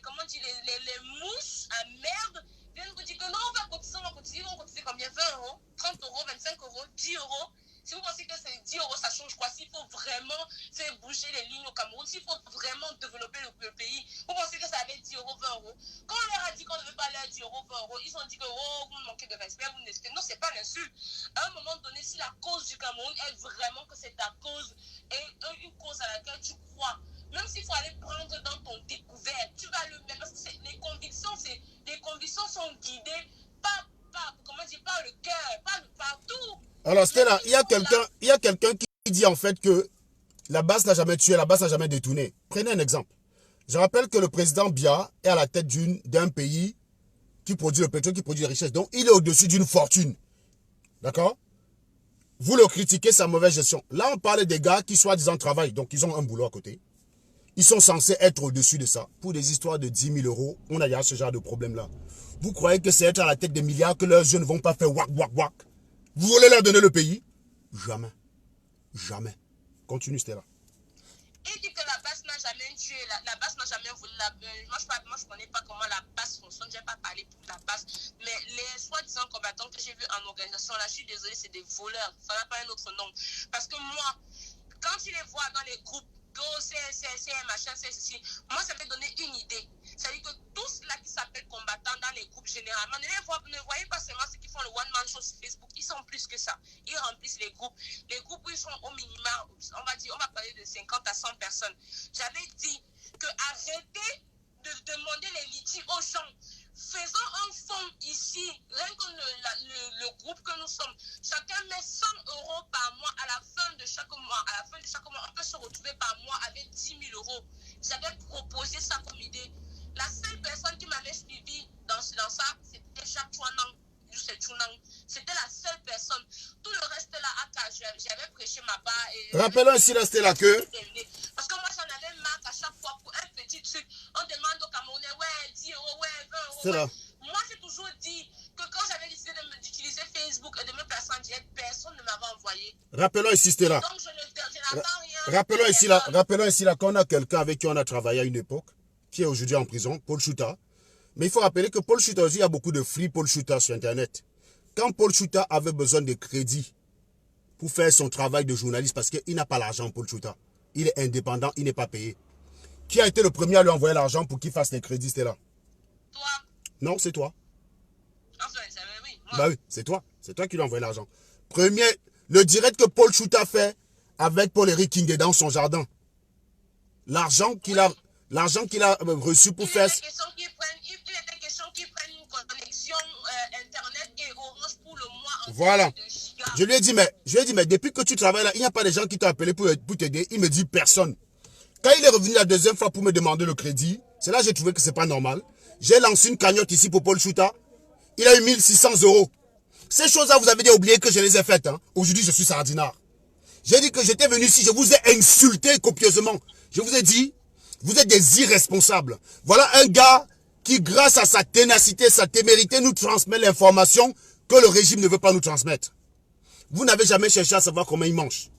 Comment dire, les mouches à merde viennent vous dire que non, on va cotiser, ils vont cotiser combien? 20 euros, 30 euros, 25 euros, 10 euros. Si vous pensez que c'est 10 euros, ça change quoi? S'il faut vraiment faire bouger les lignes au Cameroun, s'il faut vraiment développer le pays, vous pensez que ça va être 10 euros, 20 euros? Quand on leur a dit qu'on ne veut pas leur 10 euros, 20 euros, ils ont dit que oh, vous manquez de respect, vous n'espérez. Non, c'est pas l'insulte. À un moment donné, si la cause du Cameroun est vraiment que c'est ta cause et une cause à laquelle tu crois, même s'il faut aller prendre dans ton découvert, tu vas le mettre. Parce que les convictions sont guidées par le cœur, partout. Alors Stella, il y a quelqu'un qui dit en fait que la base n'a jamais tué, la base n'a jamais détourné. Prenez un exemple. Je rappelle que le président Biya est à la tête d'un pays qui produit le pétrole, qui produit la richesse. Donc il est au-dessus d'une fortune. D'accord? Vous le critiquez, sa mauvaise gestion. Là, on parle des gars qui soi-disant travaillent, donc ils ont un boulot à côté. Ils sont censés être au-dessus de ça. Pour des histoires de 10 000 euros, on a ce genre de problème-là. Vous croyez que c'est être à la tête des milliards que leurs jeunes ne vont pas faire wak, wak, wak? Vous voulez leur donner le pays? Jamais. Jamais. Continue, Stella. Il dit que la base n'a jamais tué, la base n'a jamais voulu. Moi, je ne connais pas comment la base fonctionne, je n'ai pas parlé pour la base. Mais les soi-disant combattants que j'ai vus en organisation, là, je suis désolée, c'est des voleurs. Ça n'a pas un autre nom. Parce que moi, quand tu les vois dans les groupes, c'est machin, c'est ceci, moi, ça m'a donné une idée. C'est-à-dire que tous là qui s'appellent combattants dans les groupes, généralement, ne voyez pas seulement ceux qui font le one-man show sur Facebook, ils sont plus que ça. Ils remplissent les groupes. Les groupes où ils sont au minimum, on va parler de 50 à 100 personnes. J'avais dit que arrêtez de demander les litiges aux gens. Faisons un fonds ici, rien que le groupe que nous sommes. Chacun met 100 euros par mois à la fin de chaque mois. À la fin de chaque mois, on peut se retrouver par mois avec 10 000 euros. J'avais proposé ça comme idée. La seule personne qui m'avait suivi dans ça, c'était Jacques Chouanang. C'était la seule personne. Tout le reste là, j'avais prêché ma part. Rappelons ici, là, c'était la queue. Parce que moi, j'en avais marre à chaque fois pour un petit truc. On demande aux Camerounais, ouais, 10 euros, ouais, 20 euros. C'est là. Moi, j'ai toujours dit que quand j'avais décidé d'utiliser Facebook et de me placer en direct, personne ne m'avait envoyé. Rappelons ici, c'était là. Donc, je n'attends rien. Rappelons ici, là, qu'on a quelqu'un avec qui on a travaillé à une époque, qui est aujourd'hui en prison, Paul Chouta. Mais il faut rappeler que Paul Chouta aussi, il y a beaucoup de free Paul Chouta sur Internet. Quand Paul Chouta avait besoin de crédit pour faire son travail de journaliste, parce qu'il n'a pas l'argent, Paul Chouta. Il est indépendant, il n'est pas payé. Qui a été le premier à lui envoyer l'argent pour qu'il fasse les crédits, Stella? Toi. Non, c'est toi. Enfin, oui. Moi. Bah oui, c'est toi. C'est toi qui lui as envoyé l'argent. Premier, le direct que Paul Chouta fait avec Paul-Éric Kingé dans son jardin. L'argent qu'il a reçu pour faire... Il était question qu'ils prennent une connexion Internet et Orange pour le mois. Voilà. Je lui ai dit, mais depuis que tu travailles là, il n'y a pas de gens qui t'ont appelé pour t'aider. Il me dit personne. Quand il est revenu la deuxième fois pour me demander le crédit, c'est là que j'ai trouvé que c'est pas normal. J'ai lancé une cagnotte ici pour Paul Chouta. Il a eu 1600 €. Ces choses-là, vous avez déjà oublié que je les ai faites. Hein. Aujourd'hui, je suis sardinard. J'ai dit que j'étais venu ici, je vous ai insulté copieusement. Je vous ai dit, vous êtes des irresponsables. Voilà un gars qui, grâce à sa ténacité, sa témérité, nous transmet l'information que le régime ne veut pas nous transmettre. Vous n'avez jamais cherché à savoir comment il mange.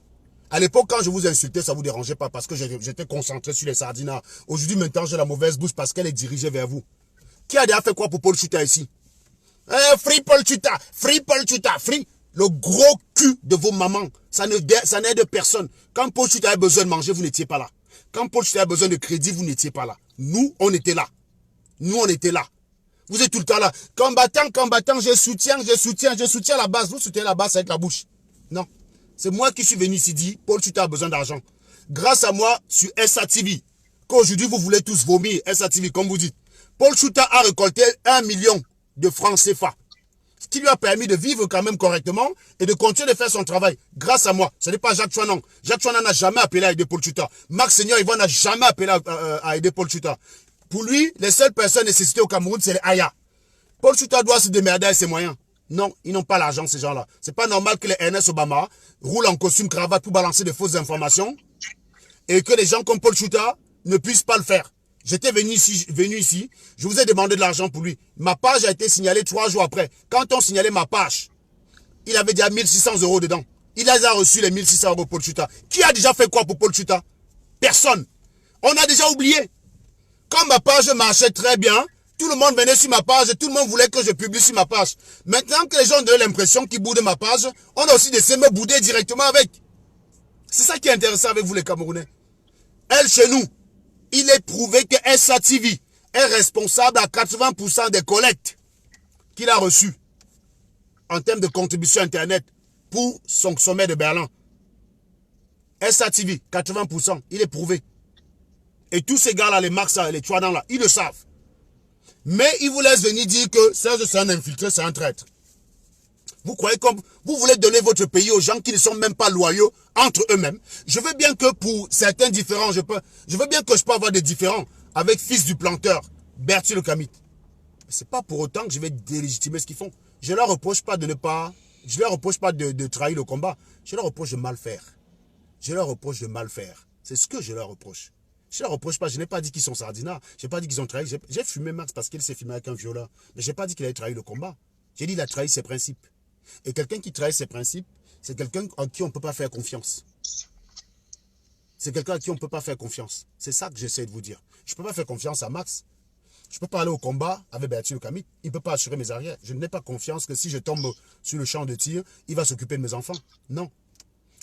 À l'époque, quand je vous insultais, ça ne vous dérangeait pas parce que j'étais concentré sur les sardinards. Aujourd'hui, maintenant, j'ai la mauvaise bouche parce qu'elle est dirigée vers vous. Qui a déjà fait quoi pour Paul Chouta ici? Free Paul Chouta, free Paul Chouta, free. Le gros cul de vos mamans, ça n'aide personne. Quand Paul Chouta a besoin de manger, vous n'étiez pas là. Quand Paul Chouta a besoin de crédit, vous n'étiez pas là. Nous, on était là. Nous, on était là. Vous êtes tout le temps là. Combattant, je soutiens la base. Vous soutenez la base avec la bouche. Non. C'est moi qui suis venu ici dire, Paul Chouta a besoin d'argent. Grâce à moi, sur SATV, qu'aujourd'hui vous voulez tous vomir, SATV, comme vous dites. Paul Chouta a récolté 1 million de francs CFA. Ce qui lui a permis de vivre quand même correctement et de continuer de faire son travail. Grâce à moi. Ce n'est pas Jacques Chouanan. Jacques Chouanan n'a jamais appelé à aider Paul Chouta. Marc Seigneur Yvon n'a jamais appelé à aider Paul Chouta. Pour lui, les seules personnes nécessitées au Cameroun, c'est les Aya. Paul Chouta doit se démerder avec ses moyens. Non, ils n'ont pas l'argent, ces gens-là. C'est pas normal que les Ernest Obama roulent en costume cravate pour balancer des fausses informations et que les gens comme Paul Chouta ne puissent pas le faire. J'étais venu ici, je vous ai demandé de l'argent pour lui. Ma page a été signalée 3 jours après. Quand on signalait ma page, il avait déjà 1600 € dedans. Il a reçu les 1600 € pour Paul Chouta. Qui a déjà fait quoi pour Paul Chouta? Personne. On a déjà oublié. Quand ma page marchait très bien, tout le monde venait sur ma page, tout le monde voulait que je publie sur ma page. Maintenant que les gens ont l'impression qu'ils boudent ma page, on a aussi décidé de me bouder directement avec. C'est ça qui est intéressant avec vous les Camerounais. Elle, chez nous, il est prouvé que SATV est responsable à 80% des collectes qu'il a reçues en termes de contribution Internet pour son sommet de Berlin. SATV, 80%, il est prouvé. Et tous ces gars-là, les Marx, les Chouanan là, ils le savent. Mais ils vous laissent venir dire que Serge c'est un infiltré, c'est un traître. Vous croyez comme vous voulez donner votre pays aux gens qui ne sont même pas loyaux entre eux-mêmes. Je veux bien que pour certains différents, je veux bien que je peux avoir des différends avec fils du planteur, Berthier le Camit. C'est pas pour autant que je vais délégitimer ce qu'ils font. Je leur reproche pas de trahir le combat. Je leur reproche de mal faire. Je leur reproche de mal faire. C'est ce que je leur reproche. Je ne leur reproche pas, je n'ai pas dit qu'ils sont sardinards, je n'ai pas dit qu'ils ont trahi. J'ai fumé Max parce qu'il s'est filmé avec un violeur. Mais je n'ai pas dit qu'il avait trahi le combat. J'ai dit qu'il a trahi ses principes. Et quelqu'un qui trahit ses principes, c'est quelqu'un en qui on ne peut pas faire confiance. C'est quelqu'un à qui on ne peut pas faire confiance. C'est ça que j'essaie de vous dire. Je ne peux pas faire confiance à Max. Je ne peux pas aller au combat avec Berthier le Camit. Il ne peut pas assurer mes arrières. Je n'ai pas confiance que si je tombe sur le champ de tir, il va s'occuper de mes enfants. Non.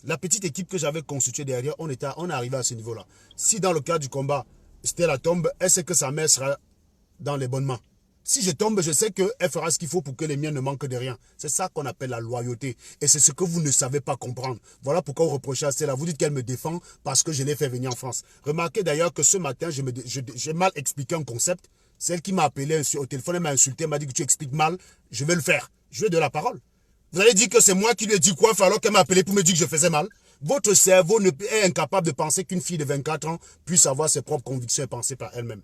La petite équipe que j'avais constituée derrière, on est arrivé à ce niveau-là. Si dans le cas du combat, Stella tombe, elle sait que sa mère sera dans les bonnes mains. Si je tombe, je sais qu'elle fera ce qu'il faut pour que les miens ne manquent de rien. C'est ça qu'on appelle la loyauté. Et c'est ce que vous ne savez pas comprendre. Voilà pourquoi vous reprochez à Stella. Vous dites qu'elle me défend parce que je l'ai fait venir en France. Remarquez d'ailleurs que ce matin, j'ai mal expliqué un concept. Celle qui m'a appelé au téléphone, elle m'a insulté, elle m'a dit que tu expliques mal. Je vais le faire. Je vais de la parole. Vous allez dire que c'est moi qui lui ai dit quoi alors qu'elle m'a appelé pour me dire que je faisais mal. Votre cerveau est incapable de penser qu'une fille de 24 ans puisse avoir ses propres convictions et penser par elle-même.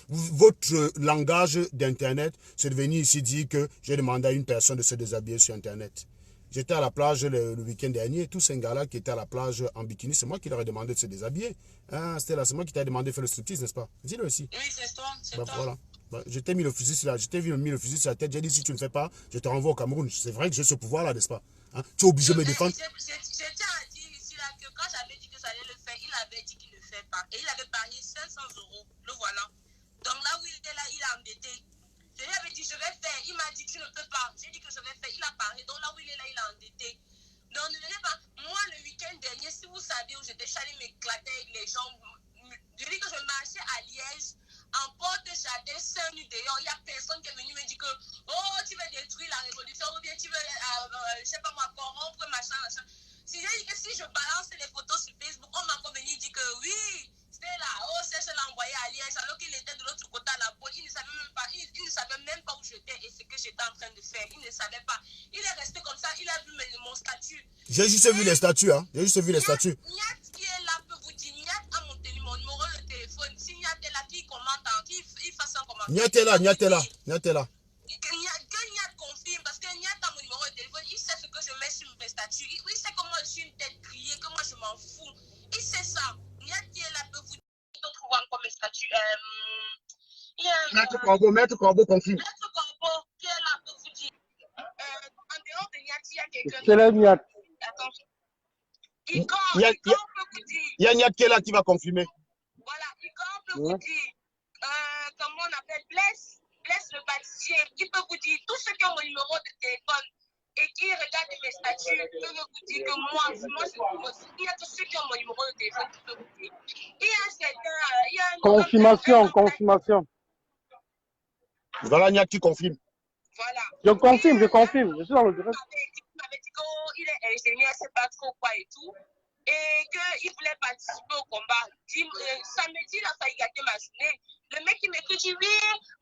Votre langage d'Internet, c'est de venir ici dire que j'ai demandé à une personne de se déshabiller sur Internet. J'étais à la plage le week-end dernier, tous ces gars-là qui étaient à la plage en bikini, c'est moi qui leur ai demandé de se déshabiller. Hein, c'est moi qui t'ai demandé de faire le striptease, n'est-ce pas? Dis-le aussi. Oui, c'est toi, c'est bah, toi. Voilà. Bah, je t'ai mis le fusil sur la tête, j'ai dit si tu ne fais pas, je te renvoie au Cameroun. C'est vrai que j'ai ce pouvoir-là, n'est-ce pas? Hein? Tu es obligé de me défendre. Je tiens à dire ici là, que quand j'avais dit que ça allait le faire, il avait dit qu'il ne le fait pas. Et il avait parié 500 €. Le voilà. Donc là où il était là, il a embêté. Je lui avais dit je vais faire. Il m'a dit tu ne peux pas. J'ai dit que je vais faire. Il a parié. Donc là où il est là, il a endetté. Donc ne venez pas. Moi, le week-end dernier, si vous saviez où j'étais, j'allais m'éclater avec les gens Je dis que je marchais à Liège, en porte-jardin, 5 nuits dehors. Il n'y a personne qui est venu me dire que, oh, tu veux détruire la révolution, ou bien tu veux, je ne sais pas moi, corrompre, machin, machin. Si j'ai dit que si je balance les photos sur Facebook, on m'a encore venu dire que oui, c'était là, oh, c'est je l'ai envoyé à Liège, alors qu'il était de l'autre côté à la boîte. Il ne savait même pas où j'étais et ce que j'étais en train de faire. Il ne savait pas. Il est resté comme ça, il a vu mon statut. J'ai juste vu les statuts, hein. J'ai juste vu les statuts. Niat qui est là peut vous dire, Niat a mon numéro de téléphone. Si Niat est là, qui commente, qui fasse un commentaire. Niat est là, Niat est là, Niat est là. Que Niat confirme, parce que Niat a mon numéro de téléphone, il sait ce que je mets sur mes statuts. Il sait que moi je suis une tête grillée, que moi je m'en fous. Il sait ça. Niat qui est là peut vous dire d'autres encore mes statuts. Maître Corbeau confirme. Maître Corbeau qui est là peut vous dire. En dehors de Niat, il y a quelqu'un. C'est la Niat. Attends. Igor peut vous dire. Il y a Niat qui est là qui va confirmer. Voilà, Igor peut vous dire. Comment on appelle Blaise le pâtissier, qui peut vous dire, tous ceux qui ont mon numéro de téléphone et qui regardent mes statuts peuvent vous dire que moi je vous aussi. Il y a tous ceux qui ont mon numéro de téléphone qui peuvent vous dire. Il y a certains. Confirmation. Voilà Niat qui confirme. Voilà. Je confirme. Je suis dans le direct. Il m'avait dit qu'il est ingénieur, c'est pas trop quoi et tout. Et qu'il voulait participer au combat. Samedi, il a failli gâter ma journée. Le mec, il m'écrit, dit oui,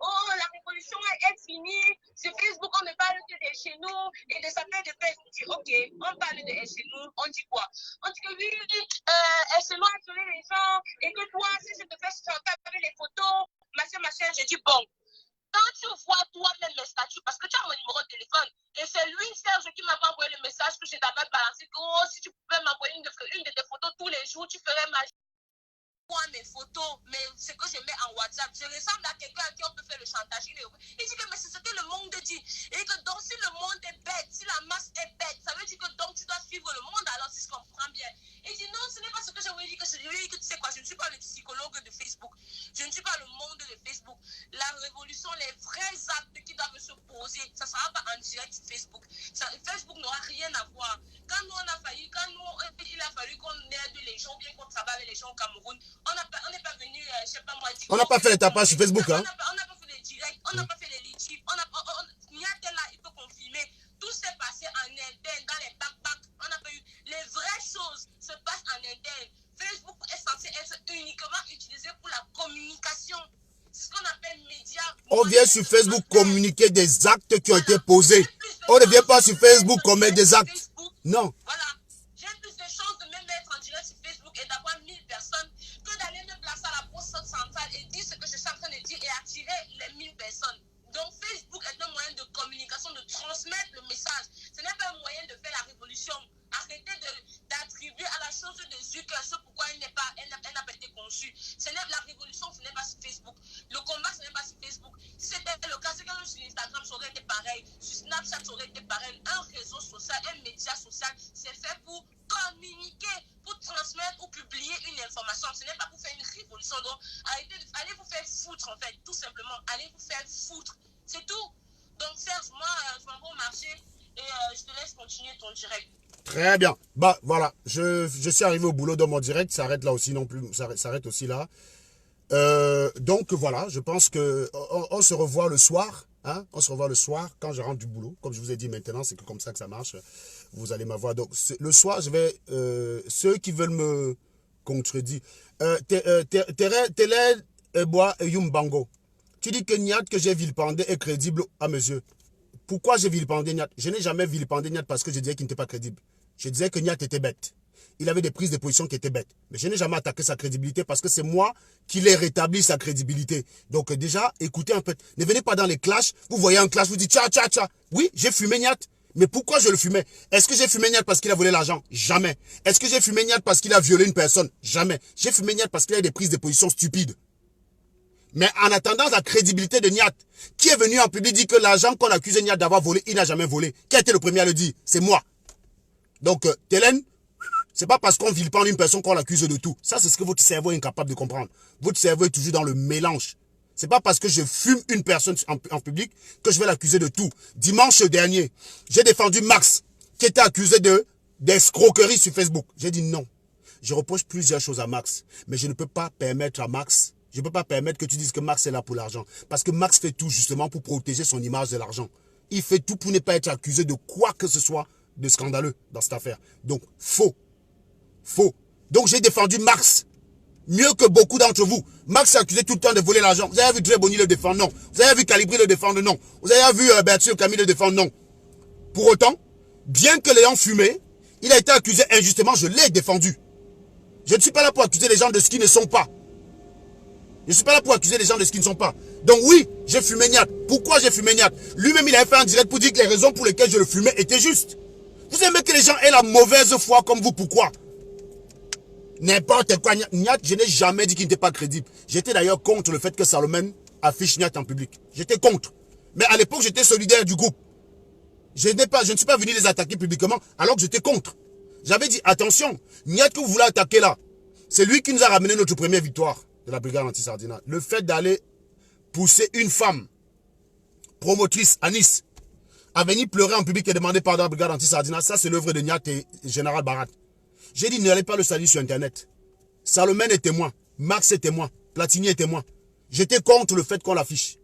oh, la révolution est finie. Sur Facebook, on ne parle que de chez nous et des affaires de paix. Je dis, ok, on parle de chez nous. On dit quoi? On dit que oui, chez nous, a tué les gens. Et que toi, si je te fais chanter avec les photos, machin. Je dis, bon. Quand tu vois toi-même mes statuts, parce que tu as mon numéro de téléphone, et c'est lui, Serge, qui m'avait envoyé le message que je t'avais balancé, que oh, si tu pouvais m'envoyer une de tes photos tous les jours, tu ferais ma mes photos, mais ce que je mets en WhatsApp, je ressemble à quelqu'un à qui on peut faire le chantage. Il dit que mais c'est ce que le monde dit. Et que donc si le monde est bête, si la masse est bête, ça veut dire que donc tu dois suivre le monde, alors si je comprends bien. Il dit non, ce n'est pas ce que je voulais dire, que tu sais quoi, je ne suis pas le psychologue de Facebook. Je ne suis pas le monde de Facebook. La révolution, les vrais actes qui doivent se poser, ça ne sera pas en direct sur Facebook. Facebook n'aura rien à voir. Quand il a fallu qu'on aide les gens, bien qu'on travaille avec les gens au Cameroun, on n'est pas venu, je sais pas moi, on n'a pas fait les tapages sur Facebook, hein. On n'a pas fait les directs, on n'a pas fait les litiges, Niat là, il peut confirmer. Tout s'est passé en interne, dans les backpacks. On n'a pas eu. Les vraies choses se passent en interne. Facebook est censé être uniquement utilisé pour la communication. C'est ce qu'on appelle média. On vient sur Facebook communiquer des actes qui ont été posés. On ne vient pas sur Facebook commettre des actes. Non. Voilà. J'ai plus de chances de me mettre en direct sur Facebook et d'avoir 1000 personnes que d'aller me placer à la poste centrale et dire ce que je suis en train de dire et attirer les 1000 personnes. Donc Facebook est un moyen de communication, de transmettre le message. Ce n'est pas un moyen de faire la révolution. Arrêtez d'attribuer à la chose de Zucker ce pourquoi elle n'a pas été conçue. La révolution, ce n'est pas sur Facebook. Le combat, ce n'est pas sur Facebook. Si c'était le cas, c'est que sur Instagram, ça aurait été pareil. Sur Snapchat, ça aurait été pareil. Un réseau social, un média social, c'est fait pour communiquer, pour transmettre ou publier une information. Ce n'est pas pour faire une révolution. Donc, allez vous faire foutre, en fait, tout simplement. Allez vous faire foutre. C'est tout. Donc, Serge, moi, je m'en vais au marché et je te laisse continuer ton direct. Très bien. Bah, voilà. Je suis arrivé au boulot dans mon direct. Ça arrête là aussi non plus. Ça arrête aussi là. Donc, voilà. Je pense que on se revoit le soir. Hein? On se revoit le soir quand je rentre du boulot. Comme je vous ai dit maintenant, c'est comme ça que ça marche. Vous allez m'avoir. Donc, le soir, je vais... ceux qui veulent me contredire. Télé Ebois et Yumbango. Tu dis que Niat que j'ai vilipendé est crédible à mes yeux. Pourquoi j'ai vilipendé Niat? Je n'ai jamais vilipendé Niat parce que je disais qu'il n'était pas crédible. Je disais que Niat était bête. Il avait des prises de position qui étaient bêtes. Mais je n'ai jamais attaqué sa crédibilité parce que c'est moi qui l'ai rétabli sa crédibilité. Donc déjà, écoutez un peu. Ne venez pas dans les clashs. Vous voyez un clash, vous dites tcha. Oui, j'ai fumé Niat. Mais pourquoi je le fumais? Est-ce que j'ai fumé Niat parce qu'il a volé l'argent? Jamais. Est-ce que j'ai fumé Niat parce qu'il a violé une personne? Jamais. J'ai fumé Niat parce qu'il a des prises de position stupides. Mais en attendant la crédibilité de Niat, qui est venu en public dire que l'argent qu'on accuse Niat d'avoir volé, il n'a jamais volé. Qui a été le premier à le dire? C'est moi. Donc, Télène, c'est pas parce qu'on vilipende une personne qu'on l'accuse de tout. Ça, c'est ce que votre cerveau est incapable de comprendre. Votre cerveau est toujours dans le mélange. C'est pas parce que je fume une personne en public que je vais l'accuser de tout. Dimanche dernier, j'ai défendu Max, qui était accusé d'escroquerie sur Facebook. J'ai dit non. Je reproche plusieurs choses à Max. Mais je ne peux pas permettre à Max, je ne peux pas permettre que tu dises que Max est là pour l'argent. Parce que Max fait tout justement pour protéger son image de l'argent. Il fait tout pour ne pas être accusé de quoi que ce soit de scandaleux dans cette affaire. Donc, faux. Faux. Donc, j'ai défendu Max. Mieux que beaucoup d'entre vous. Max s'est accusé tout le temps de voler l'argent. Vous avez vu Dre Bonny le défendre? Non. Vous avez vu Calibri le défendre? Non. Vous avez vu Berthier Camille le défendre? Non. Pour autant, bien que l'ayant fumé, il a été accusé injustement, je l'ai défendu. Je ne suis pas là pour accuser les gens de ce qu'ils ne sont pas. Je ne suis pas là pour accuser les gens de ce qu'ils ne sont pas. Donc oui, j'ai fumé Niat. Pourquoi j'ai fumé Niat? Lui-même, il avait fait un direct pour dire que les raisons pour lesquelles je le fumais étaient justes. Vous aimez que les gens aient la mauvaise foi comme vous, pourquoi? N'importe quoi. Niat, je n'ai jamais dit qu'il n'était pas crédible. J'étais d'ailleurs contre le fait que Salomon affiche Niat en public. J'étais contre. Mais à l'époque, j'étais solidaire du groupe. Je ne suis pas venu les attaquer publiquement alors que j'étais contre. J'avais dit, attention, Niat que vous voulez attaquer là, c'est lui qui nous a ramené notre première victoire de la brigade anti-Sardina. Le fait d'aller pousser une femme promotrice à Nice à venir pleurer en public et demander pardon à la brigade anti-Sardina, ça c'est l'œuvre de Niat et Général Barat. J'ai dit, n'allez pas le saluer sur Internet. Salomon est témoin, Max est témoin, Platini est témoin. J'étais contre le fait qu'on l'affiche.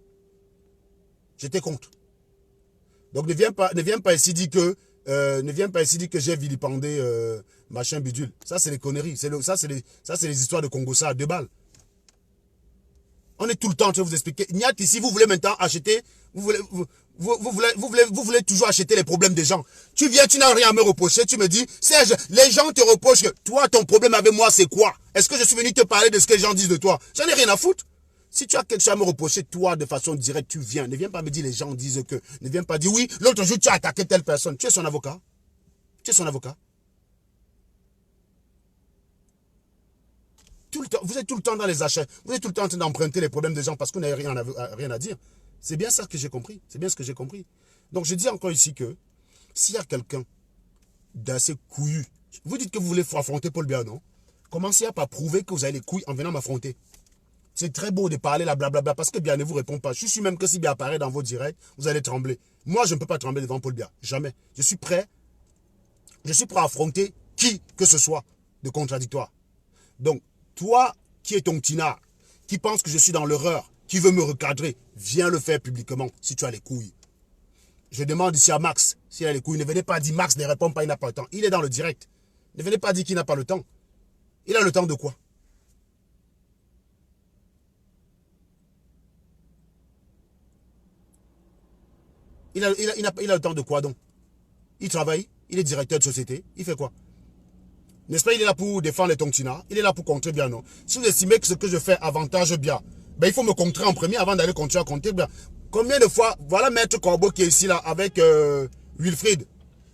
J'étais contre. Donc ne viens pas ici dire que j'ai vilipendé machin bidule. Ça c'est les conneries. Ça c'est les histoires de Congo, ça à 2 balles. On est tout le temps en train de vous expliquer. Niat ici, vous voulez maintenant acheter, vous voulez toujours acheter les problèmes des gens. Tu viens, tu n'as rien à me reprocher, tu me dis, Serge, les gens te reprochent que toi, ton problème avec moi, c'est quoi? Est-ce que je suis venu te parler de ce que les gens disent de toi? J'en ai rien à foutre. Si tu as quelque chose à me reprocher, toi, de façon directe, tu viens. Ne viens pas me dire les gens disent que. Ne viens pas dire oui, l'autre jour, tu as attaqué telle personne. Tu es son avocat. Tu es son avocat. Tout le temps, vous êtes tout le temps dans les achats. Vous êtes tout le temps en train d'emprunter les problèmes des gens parce qu'on n'a rien à dire. C'est bien ça que j'ai compris. C'est bien ce que j'ai compris. Donc, je dis encore ici que s'il y a quelqu'un d'assez couillu, vous dites que vous voulez affronter Paul Biya, non? Commencez à pas prouver que vous avez les couilles en venant m'affronter. C'est très beau de parler la blablabla parce que Biya ne vous répond pas. Je suis sûr même que si Biya apparaît dans vos directs, vous allez trembler. Moi, je ne peux pas trembler devant Paul Biya. Jamais. Je suis prêt à affronter qui que ce soit de contradictoire. Donc, toi qui es ton tinard, qui pense que je suis dans l'erreur, qui veut me recadrer, viens le faire publiquement si tu as les couilles. Je demande ici à Max s'il a les couilles. Ne venez pas dire Max ne répond pas, il n'a pas le temps. Il est dans le direct. Ne venez pas dire qu'il n'a pas le temps. Il a le temps de quoi? Il a le temps de quoi donc? Il travaille, il est directeur de société, il fait quoi? N'est-ce pas, il est là pour défendre les tontinats, il est là pour contrer bien, non? Si vous estimez que ce que je fais avantage bien, ben il faut me contrer en premier avant d'aller continuer à contrer bien. Combien de fois, voilà Maître Corbeau qui est ici là avec Wilfried.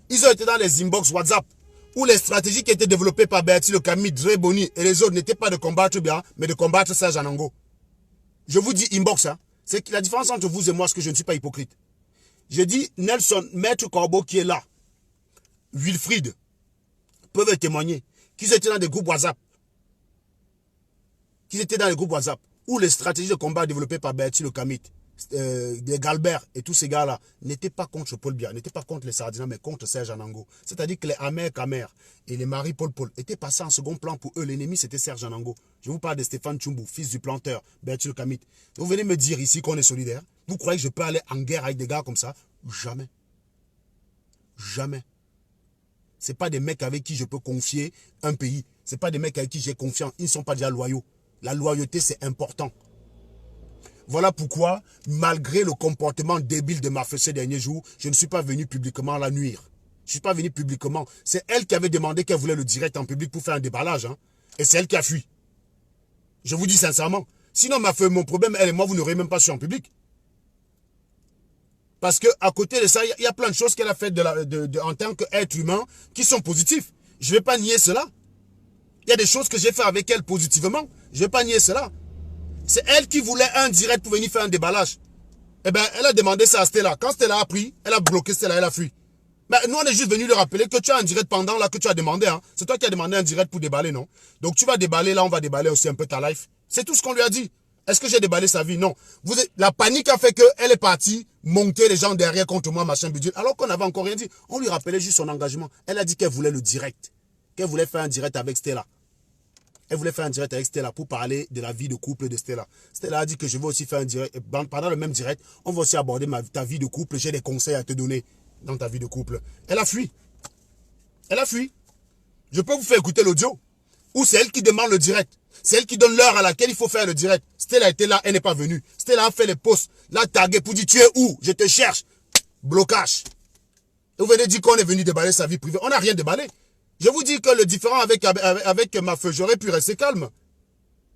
Ils ont été dans les inbox WhatsApp où les stratégies qui étaient développées par Bertie Le Camille, Dre Bonny et les autres n'étaient pas de combattre bien, mais de combattre Serge Anango. Je vous dis inbox, hein. C'est la différence entre vous et moi, c'est que je ne suis pas hypocrite. Je dis Nelson, Maître Corbeau qui est là, Wilfried, peuvent témoigner qu'ils étaient dans des groupes WhatsApp. Où les stratégies de combat développées par Bertie Le Camille, des Galbert et tous ces gars-là n'étaient pas contre Paul Biya, n'étaient pas contre les Sardinats, mais contre Serge Anango. C'est-à-dire que les Amer Kamer et les Marie Paul étaient passés en second plan pour eux. L'ennemi, c'était Serge Anango. Je vous parle de Stéphane Tchoumbou, fils du planteur, Bertie Le Camille. Vous venez me dire ici qu'on est solidaire. Vous croyez que je peux aller en guerre avec des gars comme ça? Jamais. Jamais. Ce n'est pas des mecs avec qui je peux confier un pays. Ce n'est pas des mecs avec qui j'ai confiance. Ils ne sont pas déjà loyaux. La loyauté, c'est important. Voilà pourquoi, malgré le comportement débile de ma fille ces derniers jours, je ne suis pas venu publiquement la nuire. Je ne suis pas venu publiquement. C'est elle qui avait demandé qu'elle voulait le direct en public pour faire un déballage. Hein. Et c'est elle qui a fui. Je vous dis sincèrement. Sinon, ma fille, mon problème, elle et moi, vous n'aurez même pas su en public. Parce qu'à côté de ça, il y a plein de choses qu'elle a faites en tant qu'être humain qui sont positifs. Je ne vais pas nier cela. Il y a des choses que j'ai fait avec elle positivement. Je ne vais pas nier cela. C'est elle qui voulait un direct pour venir faire un déballage. Eh bien, elle a demandé ça à Stella. Quand Stella a pris, elle a bloqué Stella, elle a fui. Mais nous, on est juste venu lui rappeler que tu as un direct pendant là que tu as demandé. Hein. C'est toi qui as demandé un direct pour déballer, non? Donc tu vas déballer là, on va déballer aussi un peu ta life. C'est tout ce qu'on lui a dit. Est-ce que j'ai déballé sa vie? Non. La panique a fait qu'elle est partie monter les gens derrière contre moi, machin budget. Alors qu'on n'avait encore rien dit. On lui rappelait juste son engagement. Elle a dit qu'elle voulait le direct. Qu'elle voulait faire un direct avec Stella. Elle voulait faire un direct avec Stella pour parler de la vie de couple de Stella. Stella a dit que je veux aussi faire un direct. Pendant le même direct, on va aussi aborder ta vie de couple. J'ai des conseils à te donner dans ta vie de couple. Elle a fui. Elle a fui. Je peux vous faire écouter l'audio. Ou c'est elle qui demande le direct. C'est elle qui donne l'heure à laquelle il faut faire le direct. Stella était là, elle n'est pas venue. Stella a fait les posts. L'a tagué pour dire tu es où? Je te cherche. Blocage. Et vous venez dire qu'on est venu déballer sa vie privée. On n'a rien déballé. Je vous dis que le différent avec ma feu, j'aurais pu rester calme.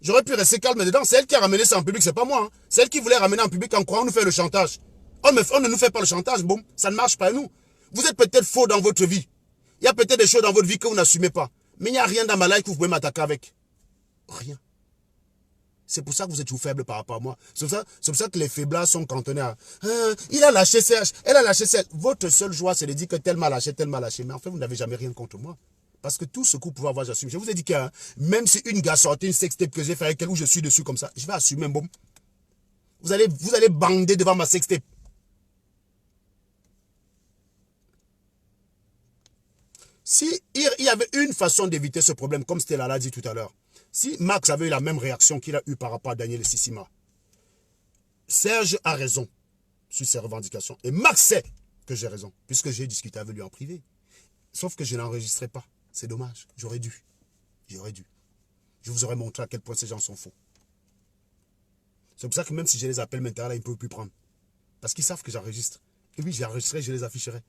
J'aurais pu rester calme dedans. C'est elle qui a ramené ça en public, c'est pas moi. Hein. C'est elle qui voulait ramener en public en croyant nous faire le chantage. On ne nous fait pas le chantage, bon, ça ne marche pas nous. Vous êtes peut-être faux dans votre vie. Il y a peut-être des choses dans votre vie que vous n'assumez pas. Mais il n'y a rien dans ma life que vous pouvez m'attaquer avec. Rien. C'est pour ça que vous êtes tout faible par rapport à moi. C'est pour ça que les faiblesses sont cantonnés à il a lâché Serge, elle a lâché Serge. Votre seule joie, c'est de dire que tel m'a lâché, tel m'a lâché. Mais en fait, vous n'avez jamais rien contre moi. Parce que tout ce que vous pouvez avoir, j'assume. Je vous ai dit que même si une gars sortait une sextape que j'ai fait avec elle où je suis dessus comme ça, je vais assumer un bon. Vous allez bander devant ma sextape. Si il y avait une façon d'éviter ce problème, comme Stella l'a dit tout à l'heure, si Max avait eu la même réaction qu'il a eu par rapport à Daniel Sissima, Serge a raison sur ses revendications. Et Max sait que j'ai raison, puisque j'ai discuté avec lui en privé. Sauf que je n'enregistrais pas. C'est dommage. J'aurais dû. J'aurais dû. Je vous aurais montré à quel point ces gens sont faux. C'est pour ça que même si je les appelle maintenant, là, ils ne peuvent plus prendre. Parce qu'ils savent que j'enregistre. Et oui, j'enregistrerai, je les afficherai.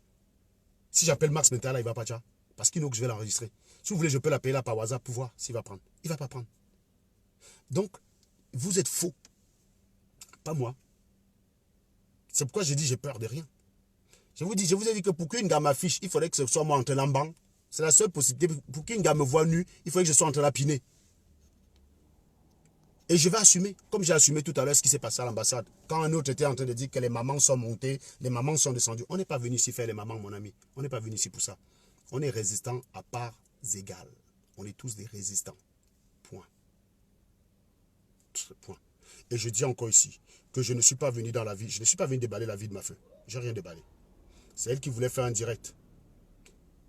Si j'appelle Max maintenant, là, il ne va pas déjà. Parce qu'il faut que je vais l'enregistrer. Si vous voulez, je peux l'appeler là par WhatsApp pour voir s'il va prendre. Il ne va pas prendre. Donc, vous êtes faux. Pas moi. C'est pourquoi j'ai dit j'ai peur de rien. Je vous ai dit que pour qu'une gars m'affiche, il faudrait que ce soit moi entre l'embang. C'est la seule possibilité. Pour qu'une gars me voit nu, il faudrait que je sois entre la pinée. Et je vais assumer, comme j'ai assumé tout à l'heure ce qui s'est passé à l'ambassade. Quand un autre était en train de dire que les mamans sont montées, les mamans sont descendues. On n'est pas venu ici faire les mamans, mon ami. On n'est pas venu ici pour ça. On est résistants à parts égales. On est tous des résistants. Point. Point. Et je dis encore ici que je ne suis pas venu dans la vie. Je ne suis pas venu déballer la vie de ma feu. Je n'ai rien déballé. C'est elle qui voulait faire un direct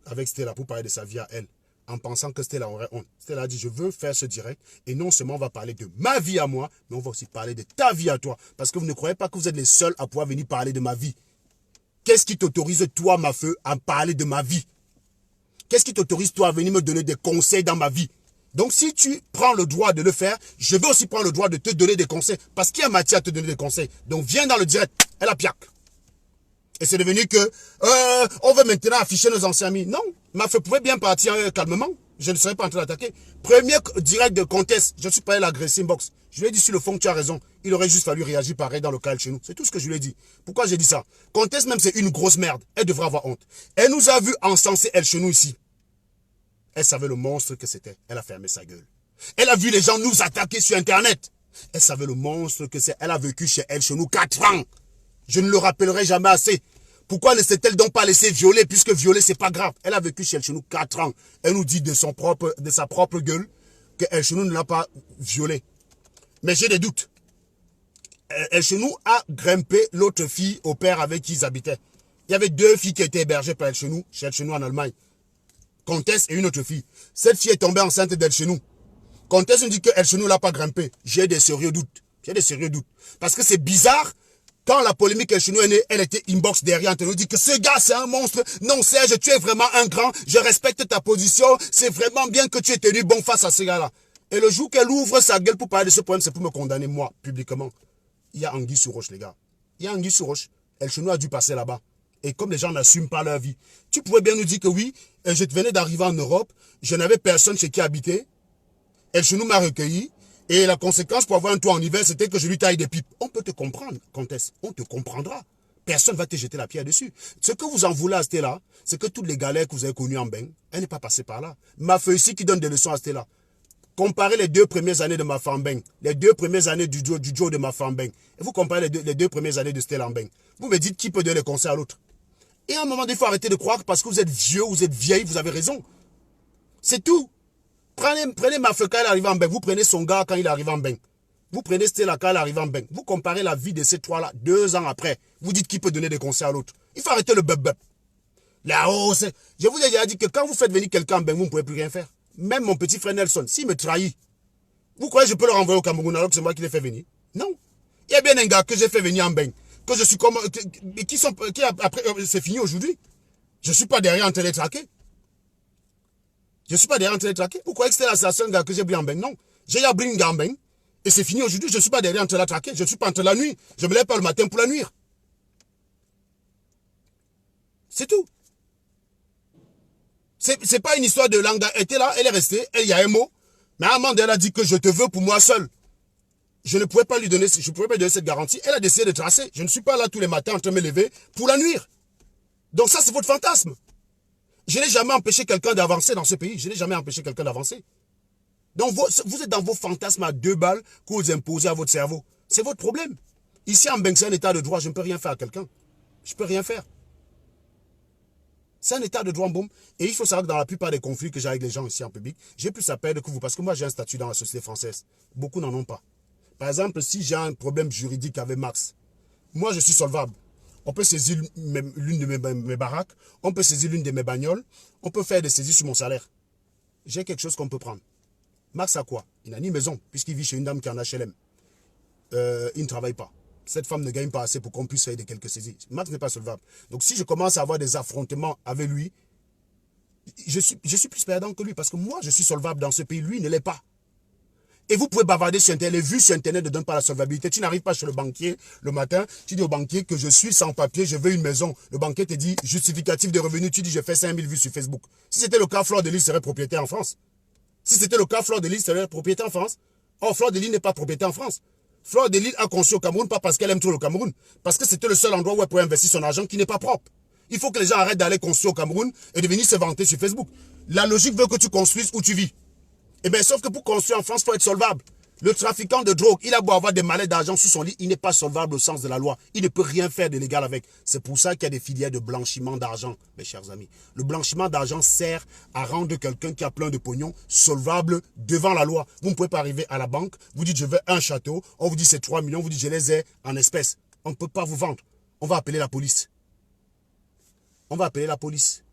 avec Stella pour parler de sa vie à elle, en pensant que Stella aurait honte. Stella a dit, je veux faire ce direct, et non seulement on va parler de ma vie à moi, mais on va aussi parler de ta vie à toi. Parce que vous ne croyez pas que vous êtes les seuls à pouvoir venir parler de ma vie. Qu'est-ce qui t'autorise, toi, ma feu, à parler de ma vie? Qu'est-ce qui t'autorise, toi, à venir me donner des conseils dans ma vie? Donc, si tu prends le droit de le faire, je vais aussi prendre le droit de te donner des conseils. Parce qu'il y a matière à te donner des conseils. Donc, viens dans le direct. Elle a piaque. Et c'est devenu que, on veut maintenant afficher nos anciens amis. Non, ma feu pouvait bien partir calmement. Je ne serais pas en train d'attaquer. Premier direct de Comtesse, je suis pas allé l'agresser inbox. Je lui ai dit sur le fond que tu as raison. Il aurait juste fallu réagir pareil dans le cas chez nous. C'est tout ce que je lui ai dit. Pourquoi j'ai dit ça? Comtesse même c'est une grosse merde. Elle devrait avoir honte. Elle nous a vu encenser elle chez nous ici. Elle savait le monstre que c'était. Elle a fermé sa gueule. Elle a vu les gens nous attaquer sur Internet. Elle savait le monstre que c'est. Elle a vécu chez elle chez nous 4 ans. Je ne le rappellerai jamais assez. Pourquoi ne s'est-elle donc pas laissée violer, puisque violer, c'est pas grave. Elle a vécu chez nous 4 ans. Elle nous dit de sa propre gueule que El Chenou ne l'a pas violée. Mais j'ai des doutes. El Chenou a grimpé l'autre fille au père avec qui ils habitaient. Il y avait 2 filles qui étaient hébergées par El Chenou, chez El Chenou en Allemagne. Comtesse et une autre fille. Cette fille est tombée enceinte d'El Chenou. Comtesse nous dit que El Chenou ne l'a pas grimpé. J'ai des sérieux doutes. J'ai des sérieux doutes. Parce que c'est bizarre. Quand la polémique El Chenou est née, elle était inbox derrière. Elle nous dit que ce gars, c'est un monstre. Non, Serge, tu es vraiment un grand. Je respecte ta position. C'est vraiment bien que tu aies tenu bon face à ce gars-là. Et le jour qu'elle ouvre sa gueule pour parler de ce problème, c'est pour me condamner, moi, publiquement. Il y a anguille sous roche, les gars. Il y a anguille sous roche. El Chenou a dû passer là-bas. Et comme les gens n'assument pas leur vie, tu pouvais bien nous dire que oui, je venais d'arriver en Europe. Je n'avais personne chez qui habiter. El Chenou m'a recueilli. Et la conséquence pour avoir un toit en hiver, c'était que je lui taille des pipes. On peut te comprendre, comtesse. On te comprendra. Personne ne va te jeter la pierre dessus. Ce que vous en voulez à Stella, c'est que toutes les galères que vous avez connues en bain, elle n'est pas passée par là. Ma feu ici qui donne des leçons à Stella. Comparez les 2 premières années de ma femme en bain, les 2 premières années du Joe de ma femme en bain. Et vous comparez les deux premières années de Stella en bain. Vous me dites qui peut donner les conseils à l'autre. Et à un moment donné, il faut arrêter de croire que parce que vous êtes vieux, vous êtes vieille, vous avez raison. C'est tout. Prenez ma feu quand elle arrive en bain. Vous prenez son gars quand il arrive en bain. Vous prenez Stella quand elle arrive en bain. Vous comparez la vie de ces 3-là 2 ans après. Vous dites qui peut donner des conseils à l'autre. Il faut arrêter le bub-bub. Je vous ai déjà dit que quand vous faites venir quelqu'un en bain, vous ne pouvez plus rien faire. Même mon petit frère Nelson, s'il me trahit, Vous croyez que je peux le renvoyer au Cameroun alors que c'est moi qui l'ai fait venir? Non. Il y a bien un gars que j'ai fait venir en Beng, que je suis comme... qui après, c'est fini aujourd'hui. Je ne suis pas derrière en train de les traquer. Je ne suis pas derrière en train de les traquer. Vous croyez que c'était la seule gars que j'ai pris en Beng? Non. J'ai appris une gars en Beng. Et c'est fini aujourd'hui. Je ne suis pas derrière en train de la traquer. Je ne suis pas en train de la nuire. Je ne me lève pas le matin pour la nuire. C'est tout. C'est pas une histoire de langue. Elle était là, elle est restée. Il y a un mot. Mais à un moment, elle a dit que je te veux pour moi seul. Je ne pouvais pas lui donner, je pouvais pas lui donner cette garantie. Elle a décidé de tracer. Je ne suis pas là tous les matins en train de me lever pour la nuire. Donc ça, c'est votre fantasme. Je n'ai jamais empêché quelqu'un d'avancer dans ce pays. Je n'ai jamais empêché quelqu'un d'avancer. Donc vous êtes dans vos fantasmes à 2 balles que vous imposez à votre cerveau. C'est votre problème. Ici en Beng, c'est un état de droit. Je ne peux rien faire à quelqu'un. Je ne peux rien faire. C'est un état de droit, boum. Et il faut savoir que dans la plupart des conflits que j'ai avec les gens ici en public, j'ai plus à perdre que vous. Parce que moi, j'ai un statut dans la société française. Beaucoup n'en ont pas. Par exemple, si j'ai un problème juridique avec Max, moi, je suis solvable. On peut saisir l'une de mes baraques, on peut saisir l'une de mes bagnoles, on peut faire des saisies sur mon salaire. J'ai quelque chose qu'on peut prendre. Max a quoi? Il n'a ni maison, puisqu'il vit chez une dame qui est en HLM. Il ne travaille pas. Cette femme ne gagne pas assez pour qu'on puisse faire quelques saisies. Max n'est pas solvable. Donc si je commence à avoir des affrontements avec lui, je suis plus perdant que lui. Parce que moi, je suis solvable dans ce pays. Lui, il ne l'est pas. Et vous pouvez bavarder sur Internet. Les vues sur Internet ne donnent pas la solvabilité. Tu n'arrives pas chez le banquier le matin. Tu dis au banquier que je suis sans papier, je veux une maison. Le banquier te dit justificatif de revenus. Tu dis je fais 5000 vues sur Facebook. Si c'était le cas, Fleur de Lys serait propriétaire en France. Si c'était le cas, Fleur de Lys serait propriétaire en France. Or, Fleur de Lys n'est pas propriétaire en France. Fleur de Lys a conçu au Cameroun, pas parce qu'elle aime trop le Cameroun, parce que c'était le seul endroit où elle pouvait investir son argent qui n'est pas propre. Il faut que les gens arrêtent d'aller construire au Cameroun et de venir se vanter sur Facebook. La logique veut que tu construises où tu vis. Eh bien, sauf que pour construire en France, il faut être solvable. Le trafiquant de drogue, il a beau avoir des mallettes d'argent sous son lit, il n'est pas solvable au sens de la loi. Il ne peut rien faire de légal avec. C'est pour ça qu'il y a des filières de blanchiment d'argent, mes chers amis. Le blanchiment d'argent sert à rendre quelqu'un qui a plein de pognon solvable devant la loi. Vous ne pouvez pas arriver à la banque, vous dites je veux un château, on vous dit c'est 3 millions, vous dites je les ai en espèces. On ne peut pas vous vendre. On va appeler la police. On va appeler la police.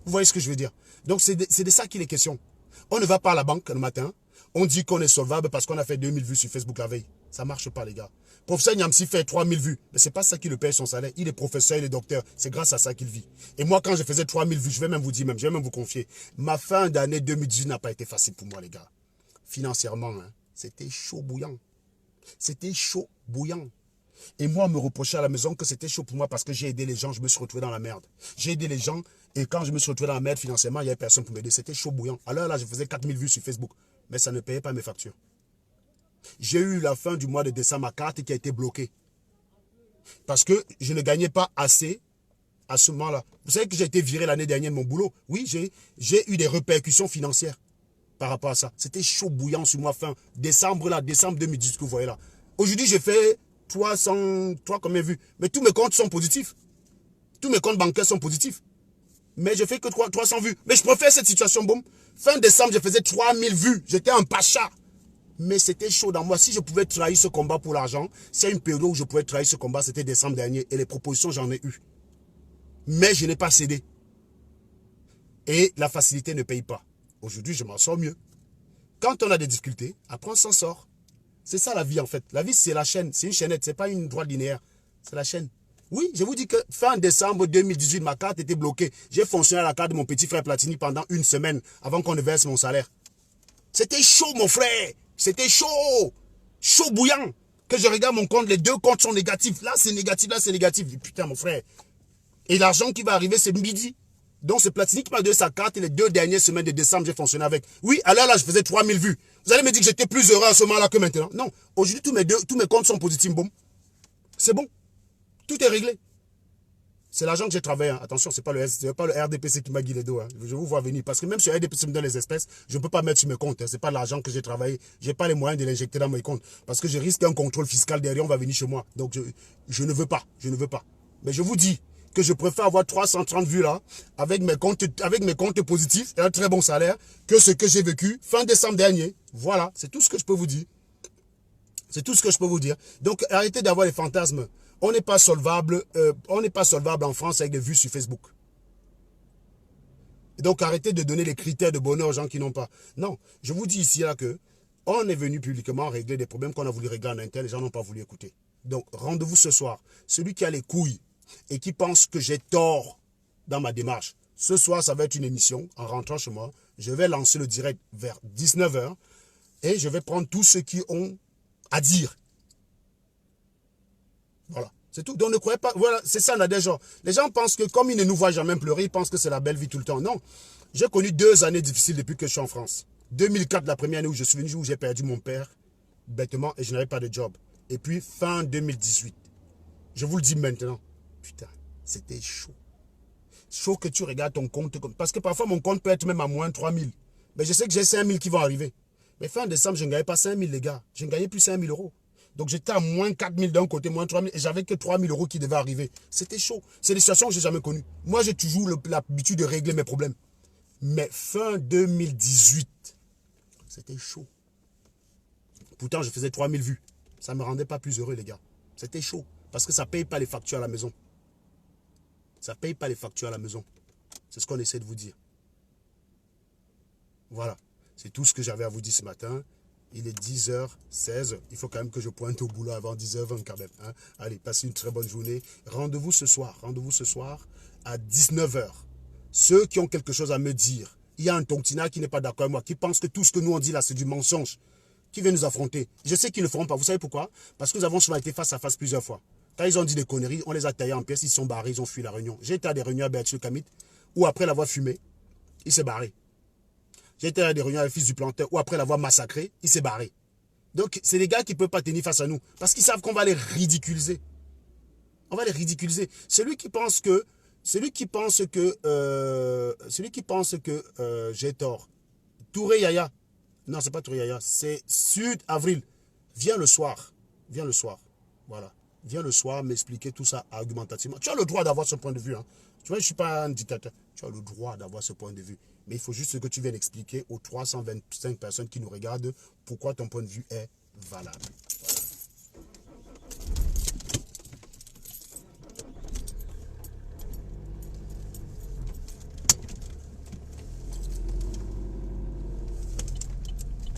Vous voyez ce que je veux dire? Donc c'est de ça qu'il est question. On ne va pas à la banque le matin. On dit qu'on est solvable parce qu'on a fait 2000 vues sur Facebook la veille. Ça ne marche pas, les gars. Professeur Niamsi fait 3000 vues. Mais ce n'est pas ça qui le paye son salaire. Il est professeur, il est docteur. C'est grâce à ça qu'il vit. Et moi, quand je faisais 3000 vues, je vais même vous dire, je vais même vous confier. Ma fin d'année 2018 n'a pas été facile pour moi, les gars. Financièrement, hein, c'était chaud bouillant. C'était chaud bouillant. Et moi, on me reprochait à la maison que c'était chaud pour moi parce que j'ai aidé les gens, je me suis retrouvé dans la merde. J'ai aidé les gens et quand je me suis retrouvé dans la merde financièrement, il n'y avait personne pour m'aider. C'était chaud bouillant. Alors là, je faisais 4000 vues sur Facebook. Mais ça ne payait pas mes factures. J'ai eu la fin du mois de décembre ma carte qui a été bloquée. Parce que je ne gagnais pas assez à ce moment-là. Vous savez que j'ai été viré l'année dernière de mon boulot. Oui, j'ai eu des répercussions financières par rapport à ça. C'était chaud bouillant sur moi fin décembre 2018 que vous voyez là. Aujourd'hui, j'ai fait 3 combien de vues. Mais tous mes comptes sont positifs. Tous mes comptes bancaires sont positifs. Mais je fais que 300 vues. Mais je préfère cette situation, boum. Fin décembre, je faisais 3000 vues. J'étais un pacha. Mais c'était chaud dans moi. Si je pouvais trahir ce combat pour l'argent, c'est une période où je pouvais trahir ce combat, c'était décembre dernier. Et les propositions, j'en ai eu. Mais je n'ai pas cédé. Et la facilité ne paye pas. Aujourd'hui, je m'en sors mieux. Quand on a des difficultés, après on s'en sort. C'est ça la vie en fait. La vie, c'est la chaîne. C'est une chaînette. Ce n'est pas une droite linéaire. C'est la chaîne. Oui, je vous dis que fin décembre 2018, ma carte était bloquée. J'ai fonctionné à la carte de mon petit frère Platini pendant 1 semaine avant qu'on ne verse mon salaire. C'était chaud, mon frère. C'était chaud. Chaud bouillant. Que je regarde mon compte, les 2 comptes sont négatifs. Là, c'est négatif, là, c'est négatif. Putain, mon frère. Et l'argent qui va arriver, c'est midi. Donc, c'est Platini qui m'a donné sa carte et les 2 dernières semaines de décembre, j'ai fonctionné avec. Oui, alors là, je faisais 3000 vues. Vous allez me dire que j'étais plus heureux à ce moment-là que maintenant. Non. Aujourd'hui, tous mes comptes sont positifs. Boum. C'est bon. Tout est réglé. C'est l'argent que j'ai travaillé. Hein. Attention, ce n'est pas le RDPC qui m'a guidé les dos. Hein. Je vous vois venir. Parce que même si le RDPC me donne les espèces, je ne peux pas mettre sur mes comptes. Hein. Ce n'est pas l'argent que j'ai travaillé. Je n'ai pas les moyens de l'injecter dans mes comptes. Parce que je risque un contrôle fiscal derrière, on va venir chez moi. Donc, je ne veux pas. Je ne veux pas. Mais je vous dis que je préfère avoir 330 vues là, avec mes comptes positifs et un très bon salaire, que ce que j'ai vécu fin décembre dernier. Voilà, c'est tout ce que je peux vous dire. C'est tout ce que je peux vous dire. Donc, arrêtez d'avoir les fantasmes. On n'est pas solvable en France avec des vues sur Facebook. Et donc, arrêtez de donner les critères de bonheur aux gens qui n'ont pas. Non, je vous dis ici là que on est venu publiquement régler des problèmes qu'on a voulu régler en interne. Les gens n'ont pas voulu écouter. Donc, rendez-vous ce soir. Celui qui a les couilles et qui pense que j'ai tort dans ma démarche, ce soir, ça va être une émission. En rentrant chez moi, je vais lancer le direct vers 19 h et je vais prendre tous ceux qui ont à dire. Voilà. C'est tout. Donc ne croyez pas. Voilà, c'est ça la gens. Les gens pensent que comme ils ne nous voient jamais pleurer, ils pensent que c'est la belle vie tout le temps. Non. J'ai connu 2 années difficiles depuis que je suis en France. 2004, la première année où je suis venu, où j'ai perdu mon père, bêtement, et je n'avais pas de job. Et puis fin 2018. Je vous le dis maintenant. Putain, c'était chaud. Chaud que tu regardes ton compte. Parce que parfois mon compte peut être même à moins 3000. Mais je sais que j'ai 5000 qui vont arriver. Mais fin décembre, je ne gagnais pas 5000 les gars. Je ne gagnais plus 5000 euros. Donc j'étais à moins 4000 d'un côté, moins 3000, et j'avais que 3000 euros qui devaient arriver. C'était chaud. C'est des situations que je n'ai jamais connues. Moi, j'ai toujours l'habitude de régler mes problèmes. Mais fin 2018, c'était chaud. Pourtant, je faisais 3000 vues. Ça ne me rendait pas plus heureux, les gars. C'était chaud. Parce que ça ne paye pas les factures à la maison. Ça ne paye pas les factures à la maison. C'est ce qu'on essaie de vous dire. Voilà. C'est tout ce que j'avais à vous dire ce matin. Il est 10h16. Il faut quand même que je pointe au boulot avant 10h20 quand même. Hein. Allez, passez une très bonne journée. Rendez-vous ce soir. Rendez-vous ce soir à 19h. Ceux qui ont quelque chose à me dire. Il y a un tontina qui n'est pas d'accord avec moi, qui pense que tout ce que nous on dit là, c'est du mensonge. Qui vient nous affronter. Je sais qu'ils ne le feront pas. Vous savez pourquoi? Parce que nous avons souvent été face à face plusieurs fois. Quand ils ont dit des conneries, on les a taillés en pièces, ils sont barrés, ils ont fui la réunion. J'ai été à des réunions à Berthieu-Camit, où après l'avoir fumé, il s'est barré. J'ai été à des réunions avec le fils du planteur, où après l'avoir massacré, il s'est barré. Donc, c'est des gars qui ne peuvent pas tenir face à nous. Parce qu'ils savent qu'on va les ridiculiser. On va les ridiculiser. Celui qui pense que j'ai tort. Touré Yaya. Non, c'est pas Touré Yaya. C'est Sud Avril. Viens le soir. Viens le soir. Voilà. Viens le soir m'expliquer tout ça argumentativement. Tu as le droit d'avoir ce point de vue. Hein. Tu vois, je ne suis pas un dictateur. Tu as le droit d'avoir ce point de vue. Mais il faut juste que tu viennes expliquer aux 325 personnes qui nous regardent pourquoi ton point de vue est valable. Voilà.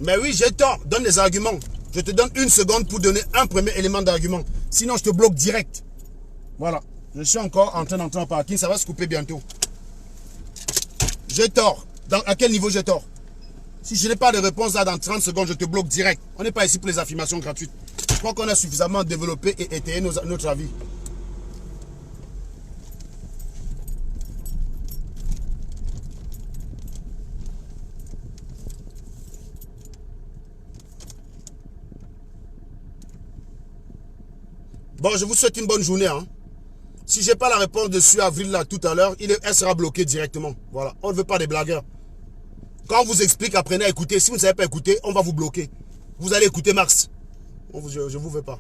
Mais oui, j'ai tort. Donne les arguments. Je te donne 1 seconde pour donner un premier élément d'argument. Sinon, je te bloque direct. Voilà. Je suis encore en train d'entrer en parking. Ça va se couper bientôt. J'ai tort. À quel niveau j'ai tort? Si je n'ai pas de réponse là dans 30 secondes, je te bloque direct. On n'est pas ici pour les affirmations gratuites. Je crois qu'on a suffisamment développé et étayé notre avis. Bon, je vous souhaite une bonne journée. Hein. Si je n'ai pas la réponse dessus Avril là tout à l'heure, elle sera bloquée directement. Voilà, on ne veut pas des blagueurs. Quand on vous explique, apprenez à écouter. Si vous ne savez pas écouter, on va vous bloquer. Vous allez écouter Max. Je ne vous veux pas.